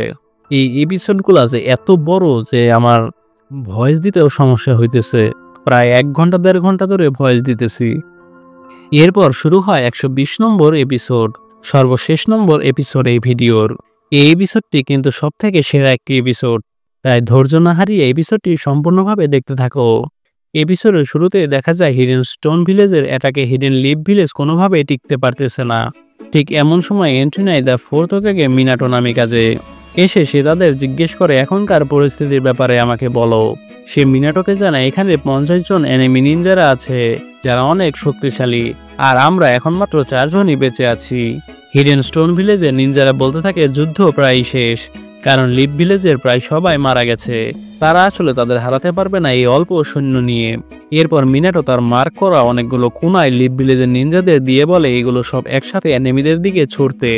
Speaker 1: এই এপিসোডগুলো যে এত বড় যে আমার ভয়েস দিতেও সমস্যা হইতেছে, প্রায় 1 ঘন্টা 1.5 ঘন্টা ধরে ভয়েস দিতেছি। এরপর শুরু হয় 120 নম্বর এপিসোড, সর্বশেষ নম্বর এপিসোড এই ভিডিওর। এই এপিসোডটি কিন্তু সবথেকে সেরা একটি এপিসোড, তাই ধৈর্য না হারিয়ে এপিসোডটি সম্পূর্ণভাবে দেখতে থাকো। এপিসোডের শুরুতে দেখা যায় হিডেন স্টোন ভিলেজের অ্যাটাকে হিডেন লিভ ভিলেজ কোনোভাবেই টিকতে পারতেছে না। ঠিক এমন সময় এন্ট্রি নেয় দ্য ফোর্থ হোকাগে মিনাটো নামে কাজে। এসে সে তাদের জিজ্ঞেস করে, এখনকার পরিস্থিতির ব্যাপারে আমাকে বলো। সে মিনাটোকে জানায় এখানে 50 জন এনিমি নিনজারা আছে যারা অনেক শক্তিশালী, আর আমরা এখন মাত্র 4 জনই বেঁচে আছি। হিডেন স্টোন ভিলেজের নিনজারা বলতে থাকে যুদ্ধ প্রায় শেষ, কারণ লিভ ভিলেজের প্রায় সবাই মারা গেছে, তারা আসলে তাদের হারাতে পারবে না এই অল্প সৈন্য নিয়ে। এরপর মিনাটো তার মার্ক করা অনেকগুলো কোনায় লিভ ভিলেজের নিনজাদের দিয়ে বলে এগুলো সব একসাথে এনিমিদের দিকে ছুটতে।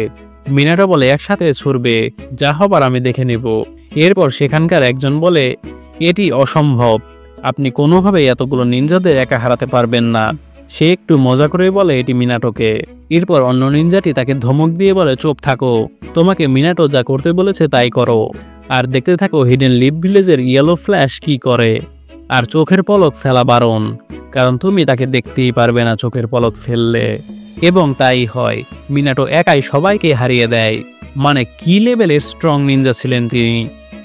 Speaker 1: মিনাটো বলে, একসাথে ছুটবে, যা হবার আমি দেখে নেব। এরপর সেখানকার একজন বলে, এটি অসম্ভব, আপনি কোনোভাবেই এতগুলো নিনজাদের একা হারাতে পারবেন না। সে একটু মজা করে বলে এটি মিনাটোকে। এরপর অন্য নিনজাটি তাকে ধমক দিয়ে বলে, চুপ থাকো, তোমাকে মিনাটো যা করতে বলেছে তাই করো। আর দেখতে থাকো হিডেন লিভ ভিলেজের ইয়েলো ফ্ল্যাশ কি করে। আর চোখের পলক ফেলা বারণ, কারণ তুমি তাকে দেখতেই পারবে না চোখের পলক ফেললে। এবং তাই হয়, মিনাটো একাই সবাইকে হারিয়ে দেয়। মানে কি লেভেলের স্ট্রং নিনজা ছিলেন তিনি।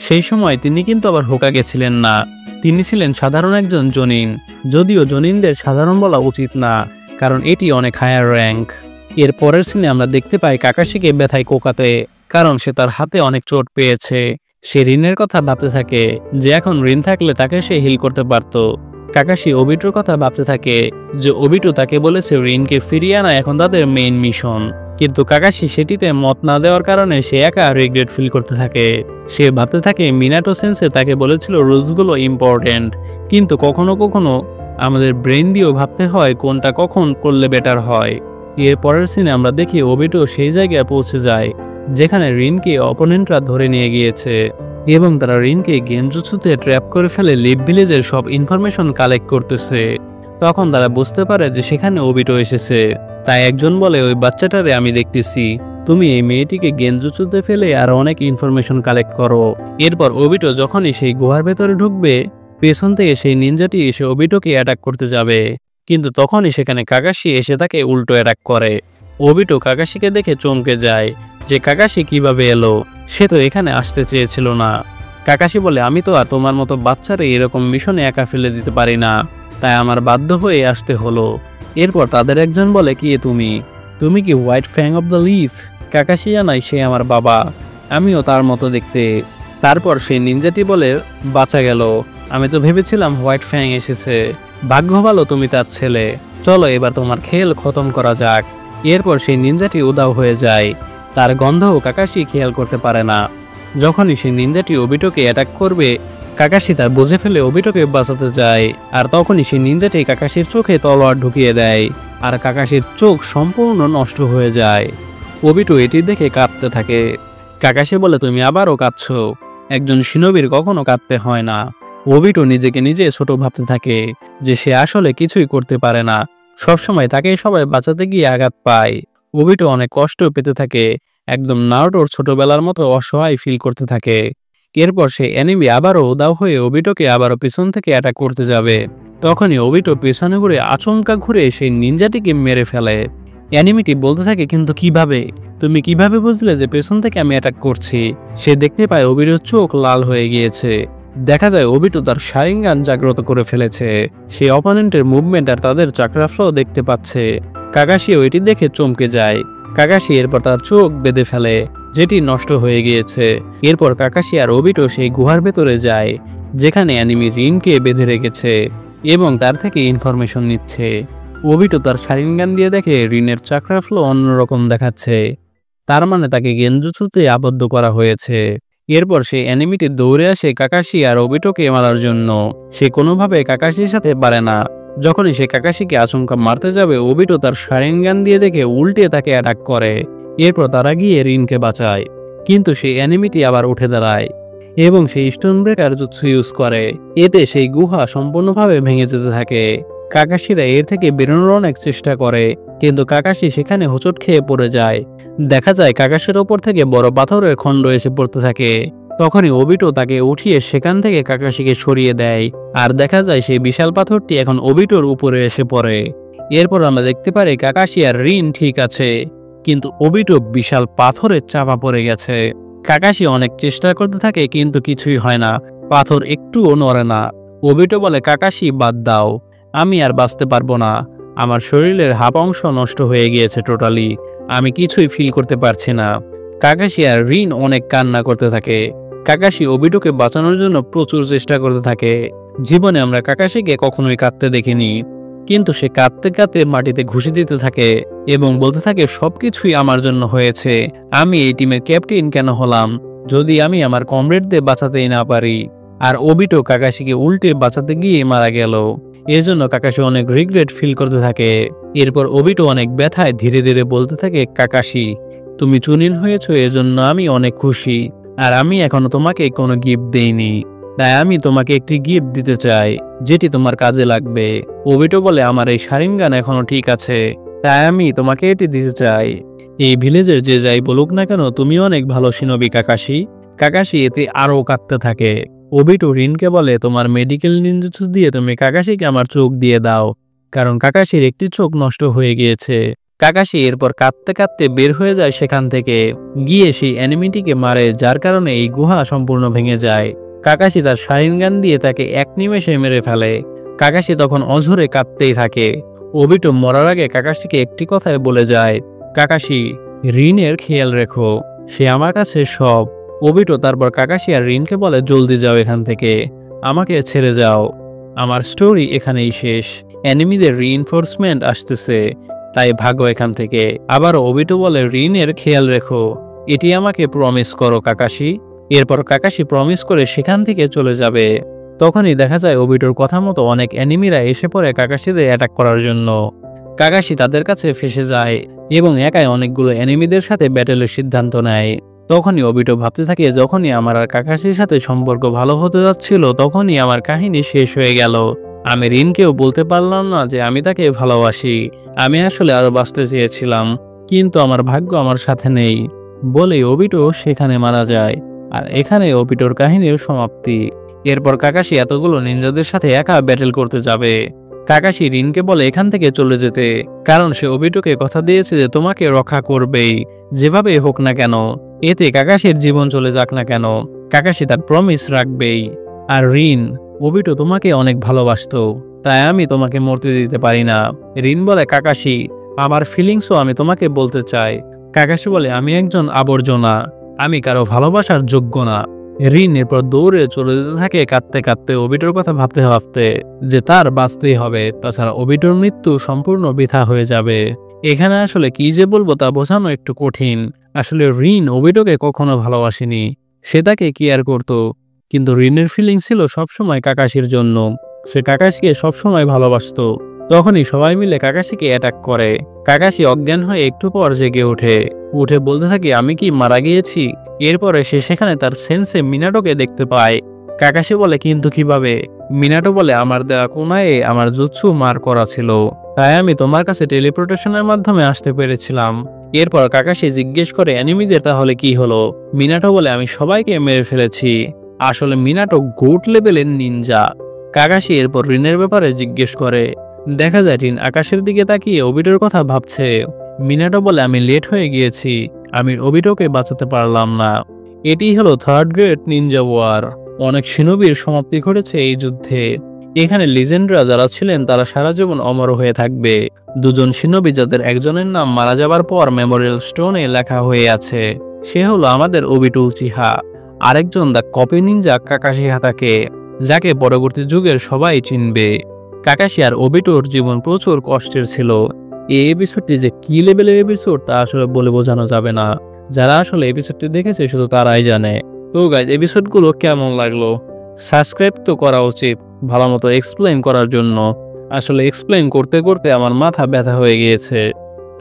Speaker 1: সেই সময় তিনি কিন্তু আবার হোকাগে ছিলেন না, তিনি ছিলেন সাধারণ একজন জনিন। যদিও জনিনদের সাধারণ বলা উচিত না, কারণ এটি অনেক হায়ার র্যাঙ্ক। এর পরের সিনে আমরা দেখতে পাই কাকাশিকে ব্যথায় কোকাতে, কারণ সে তার হাতে অনেক চোট পেয়েছে। সে রিনের কথা ভাবতে থাকে যে এখন রিন থাকলে তাকে সে হিল করতে পারত। কাকাশি ওবিটোর কথা ভাবতে থাকে যে ওবিটো তাকে বলেছে রিনকে ফিরিয়ে আনা এখন তাদের মেইন মিশন, কিন্তু কাকাশি সেটিতে মত না দেওয়ার কারণে সে একা রিগ্রেট ফিল করতে থাকে। সে ভাবতে থাকে মিনাটো সেন্সে তাকে বলেছিল রুলসগুলো ইম্পর্টেন্ট, কিন্তু কখনো কখনো আমাদের ব্রেন দিয়েও ভাবতে হয় কোনটা কখন করলে বেটার হয়। এর পরের সিনে আমরা দেখি ওবিটো সেই জায়গায় পৌঁছে যায় যেখানে রিনকে অপোনেন্টরা ধরে নিয়ে গিয়েছে এবং তারা রিনকে গেনজুৎসুতে ট্র্যাপ করে ফেলে লিভ ভিলেজের সব ইনফরমেশন কালেক্ট করতেছে। তখন তারা বুঝতে পারে যে সেখানে ওবিটো এসেছে। তাই একজন বলে ওই বাচ্চাটারে আমি দেখতেছি, তুমি এই মেয়েটিকে গেনজুৎসুতে ফেলে আর অনেক ইনফরমেশন কালেক্ট করো। এরপর ওবিটো যখনই সেই গুহার ভেতরে ঢুকবে পেছন থেকে সেই নিনজাটি এসে ওবিটোকে অ্যাটাক করতে যাবে, কিন্তু তখনই সেখানে কাকাশি এসে তাকে উল্টো অ্যাটাক করে। ওবিটো কাকাশিকে দেখে চমকে যায় যে কাকাশি কিভাবে এলো, সে তো এখানে আসতে চেয়েছিল না। কাকাশি বলে আমি তো আর তোমার মতো বাচ্চারে এরকম মিশনে একা ফেলে দিতে পারি না, তাই আমার বাধ্য হয়ে আসতে হলো। এরপর তাদের একজন বলে কি তুমি কি white fang of the leaf? Kakashi জানায় সে আমার বাবা, আমিও তার মতো দেখতে। তারপর সেই নিনজাটি বলে বাঁচা গেল, আমি তো ভেবেছিলাম হোয়াইট ফ্যাং এসেছে, ভাগ্য ভালো তুমি তার ছেলে, চলো এবার তোমার খেল খতম করা যাক। এরপর সেই নিনজাটি উধাও হয়ে যায়, তার গন্ধও কাকাশি খেয়াল করতে পারে না। যখনই সেই নিনজাটি ওবিটোকে অ্যাটাক করবে কাকাশি তার বুঝে ফেলে ওবিটোকে বাঁচাতে যায়, আর তখনই সেই নিনজাটি কাকাশির চোখে তলোয়ার ঢুকিয়ে দেয় আর কাকাশির চোখ সম্পূর্ণ নষ্ট হয়ে যায়। ওবিটো এটি দেখে কাঁদতে থাকে। কাকাশি বলে তুমি আবারও কাঁদছো, একজন শিনোবির কখনো কাঁদতে হয় না। ওবিটো নিজেকে নিজে ছোট ভাবতে থাকে যে সে আসলে কিছুই করতে পারে না, সবসময় তাকে সবাই বাঁচাতে গিয়ে আঘাত পায়। ওবিটো অনেক কষ্ট পেতে থাকে, একদম নারুটোর ছোটবেলার মতো অসহায় ফিল করতে থাকে। এরপর সে অ্যানিমি আবারও উধাও হয়ে ওবিটোকে আবারও পিছন থেকে অ্যাটাক করতে যাবে, তখনই ওবিটো পেছনে ঘুরে আচমকা ঘুরে সেই নিনজাটিকে মেরে ফেলে। অ্যানিমিটি বলতে থাকে কিন্তু কিভাবে, তুমি কিভাবে বুঝলে যে পেছন থেকে আমি অ্যাটাক করছি? সে দেখতে পায় ওবিটোর চোখ লাল হয়ে গিয়েছে। দেখা যায় ওবিটো তার শারিঙ্গান জাগ্রত করে ফেলেছে, সে অপোনেন্টের মুভমেন্ট আর তাদের চাকরা ফ্লো দেখতে পাচ্ছে। কাকাশিও এটি দেখে চমকে যায়। কাকাশি এরপর তার চোখ বেঁধে ফেলে, যেটি নষ্ট হয়ে গিয়েছে। এরপর কাকাশি আর ওবিটো সেই গুহার ভেতরে যায় যেখানে অ্যানিমি রিনকে বেঁধে রেখেছে এবং তার থেকে ইনফরমেশন নিচ্ছে। ওবিটো তার শারিঙ্গান দিয়ে দেখে রিনের চাকরা ফ্লো অন্যরকম দেখাচ্ছে, তার মানে তাকে গেনজুৎসুতে আবদ্ধ করা হয়েছে। এরপর সে অ্যানিমিটি দৌড়ে আসে কাকাশি আর ওবিটোকে মারার জন্য, সে কোনোভাবে কাকাশির সাথে পারে না। যখনই সে কাকাশিকে আচমকা মারতে যাবে ওবিটো তার শারিঙ্গান দিয়ে দেখে উল্টে তাকে অ্যাটাক করে। এরপর তারা গিয়ে রিনকে বাঁচায়, কিন্তু সেই অ্যানিমিটি আবার উঠে দাঁড়ায় এবং সেই স্টোন ব্রেকার জুৎসু ইউজ করে। এতে সেই গুহা সম্পূর্ণভাবে ভেঙে যেতে থাকে। কাকাশিরা এর থেকে বেরোনোর অনেক চেষ্টা করে, কিন্তু কাকাশি সেখানে হোঁচট খেয়ে পড়ে যায়। দেখা যায় কাকাশির ওপর থেকে বড় পাথরের খণ্ড এসে পড়তে থাকে। তখনই ওবিটো তাকে উঠিয়ে সেখান থেকে কাকাশিকে সরিয়ে দেয়, আর দেখা যায় সেই বিশাল পাথরটি এখন ওবিটোর উপরে এসে পড়ে। এরপর আমরা দেখতে পারি কাকাশি আর রিন ঠিক আছে, কিন্তু ওবিটো বিশাল পাথরের চাপা পড়ে গেছে। কাকাশি অনেক চেষ্টা করতে থাকে কিন্তু কিছুই হয় না, পাথর একটুও নড়ে না। ওবিটো বলে কাকাশি বাদ দাও, আমি আর বাঁচতে পারবো না, আমার শরীরের হাফ অংশ নষ্ট হয়ে গিয়েছে টোটালি, আমি কিছুই ফিল করতে পারছি না। কাকাশি আর রিন অনেক কান্না করতে থাকে। কাকাশি ওবিটোকে বাঁচানোর জন্য প্রচুর চেষ্টা করতে থাকে। জীবনে আমরা কাকাশিকে কখনোই কাঁদতে দেখিনি, কিন্তু সে কাঁদতে কাঁদতে মাটিতে ঘুষি দিতে থাকে এবং বলতে থাকে সবকিছুই আমার জন্য হয়েছে, আমি এই টিমের ক্যাপ্টেন কেন হলাম যদি আমি আমার কমরেডদের বাঁচাতেই না পারি। আর ওবিটো কাকাশিকে উল্টে বাঁচাতে গিয়ে মারা গেল, এর জন্য কাকাশি অনেক রিগ্রেট ফিল করতে থাকে। এরপর ওবিটো অনেক ব্যথায় ধীরে ধীরে বলতে থাকে কাকাশি, তুমি চুনিন হয়েছো এজন্য আমি অনেক খুশি, আর আমি এখনো তোমাকে কোনো গিফট দেইনি, তাই আমি তোমাকে একটি গিফট দিতে চাই যেটি তোমার কাজে লাগবে। ওবিটো বলে আমার এই শারিঙ্গান এখনো ঠিক আছে, তাই আমি তোমাকে এটি দিতে চাই। এই ভিলেজের যে যাই বলুক না কেন তুমি অনেক ভালো শিনোবি কাকাশি। কাকাশি এতে আরও কাঁদতে থাকে। ওবিটো রিনকে বলে তোমার মেডিকেল নিনজুৎসু দিয়ে তুমি কাকাশিকে আমার চোখ দিয়ে দাও, কারণ কাকাশির একটি চোখ নষ্ট হয়ে গিয়েছে। কাকাশি এরপর কাঁদতে কাঁদতে বের হয়ে যায় সেখান থেকে, গিয়ে সেই অ্যানিমিটিকে মারে, যার কারণে এই গুহা সম্পূর্ণ ভেঙে যায়। কাকাশি তার শারিঙ্গান দিয়ে তাকে এক নিমেষে মেরে ফেলে। কাকাশি তখন অঝরে কাঁদতেই থাকে। ওবিটো মরার আগে কাকাশিকে একটি কথায় বলে যায়, কাকাশি, রিনের খেয়াল রেখো, সে আমার কাছে সব। ওবিটো তারপর কাকাশি আর রিনকে বলে, জলদি যাও এখান থেকে, আমাকে ছেড়ে যাও। আমার স্টোরি এখানেই শেষ। এনিমিদের রিইনফোর্সমেন্ট আসতেছে, তাই ভাগো এখান থেকে। আবার ওবিটো বলে, রিনের খেয়াল রেখো, এটি আমাকে প্রমিস করো কাকাশি। এরপর কাকাশি প্রমিস করে সেখান থেকে চলে যাবে। তখনই দেখা যায় ওবিটোর কথা মতো অনেক এনিমিরা এসে পড়ে কাকাশিদের অ্যাটাক করার জন্য। কাকাশি তাদের কাছে ফেসে যায় এবং একাই অনেকগুলো এনিমিদের সাথে ব্যাটেলের সিদ্ধান্ত নেয়। তখনই ওবিটো ভাবতে থাকে, যখনই আমার আর কাকাশির সাথে সম্পর্ক ভালো হতে যাচ্ছিল তখনই আমার কাহিনী শেষ হয়ে গেল। আমি রিনকেও বলতে পারলাম না যে আমি তাকে ভালোবাসি। আমি আসলে আরো বাঁচতে চেয়েছিলাম, কিন্তু আমার ভাগ্য আমার সাথে নেই। বলে ওবিটো সেখানে মারা যায়। আর এখানে ওবিটোর কাহিনীর সমাপ্তি। এরপর কাকাশি এতগুলো নিনজাদের সাথে একা ব্যাটেল করতে যাবে। কাকাশি রিনকে বলে এখান থেকে চলে যেতে, কারণ সে ওবিটোকে কথা দিয়েছে যে তোমাকে রক্ষা করবেই, যেভাবে হোক না কেন। এতে কাকাশির জীবন চলে যাক না কেন, কাকাশি তার প্রমিস রাখবেই। আর রিন, ওবিটো তোমাকে অনেক ভালোবাসতো, তাই আমি তোমাকে মরতে দিতে পারি না। রিন বলে, কাকাশি, আমার ফিলিংসও আমি তোমাকে বলতে চাই। কাকাশি বলে, আমি একজন আবর্জনা, আমি কারো ভালোবাসার যোগ্য না। রিন এরপর দৌড়ে চলে যেতে থাকে কাঁদতে কাঁদতে, ওবিটোর কথা ভাবতে ভাবতে যে তার বাঁচতেই হবে, তাছাড়া ওবিটোর মৃত্যু সম্পূর্ণ বৃথা হয়ে যাবে। এখানে আসলে কি যে বলবো তা বোঝানো একটু কঠিন। আসলে রিন ওবিটোকে কখনো ভালোবাসেনি, সে তাকে কেয়ার করত, কিন্তু রিনের ফিলিং ছিল সবসময় কাকাশির জন্য। সে কাকাশিকে সবসময় ভালোবাসতো। তখনই সবাই মিলে কাকাশিকে অ্যাটাক করে। কাকাশি অজ্ঞান হয়ে একটু পর জেগে উঠে বলতে থাকে, আমি কি মারা গিয়েছি? এরপরে সে সেখানে তার সেন্সে মিনাটোকে দেখতে পায়। কাকাশি বলে, কিন্তু কিভাবে? মিনাটো বলে, আমার দেওয়া কোনায় আমার জুৎসু মার করা ছিল, তাই আমি তোমার কাছে টেলিপোর্টেশনের মাধ্যমে আসতে পেরেছিলাম। এরপর কাকাশি জিজ্ঞেস করে, এনিমিদের তাহলে কি হলো? মিনাটো বলে, আমি সবাইকে মেরে ফেলেছি। আসলে মিনাটো গোট লেভেলের নিনজা। কাকাশি এরপর রিনের ব্যাপারে জিজ্ঞেস করে। দেখা যায় রিন আকাশের দিকে তাকিয়ে ওবিটোর কথা ভাবছে। মিনাটো বলে, আমি লেট হয়ে গিয়েছি, আমি ওবিটোকে বাঁচাতে পারলাম না। এটি হলো থার্ড গ্রেড নিনজা ওয়ার। অনেক শিনোবির সমাপ্তি ঘটেছে এই যুদ্ধে। এখানে লিজেন্ডরা যারা ছিলেন তারা সারা জীবন অমর হয়ে থাকবে। দুজন শিনোবি যাদের একজনের নাম মারা যাবার পর মেমোরিয়াল স্টোনে লেখা হয়ে আছে, সে হলো আমাদের ওবিটো উচিহা। আরেকজন দা কপি নিনজা কাকাশি হাতাকে, যাকে পরবর্তী যুগের সবাই চিনবে। কাকাশি আর ওবিটোর জীবন প্রচুর কষ্টের ছিল। এই এপিসোডটি যে কি লেভেলের এপিসোড তা আসলে বলে বোঝানো যাবে না। যারা আসলে এপিসোডটি দেখেছে শুধু তারাই জানে। তো গাইজ, এপিসোডগুলো কেমন লাগলো? সাবস্ক্রাইব তো করা উচিত ভালো মতো এক্সপ্লেইন করার জন্য। আসলে এক্সপ্লেইন করতে করতে আমার মাথা ব্যথা হয়ে গিয়েছে।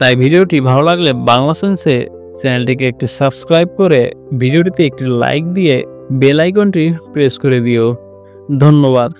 Speaker 1: তাই ভিডিওটি ভালো লাগলে বাংলা সেন্সে চ্যানেলটিকে একটি সাবস্ক্রাইব করে ভিডিওটিতে একটি লাইক দিয়ে বেল আইকনটি প্রেস করে দিও। ধন্যবাদ।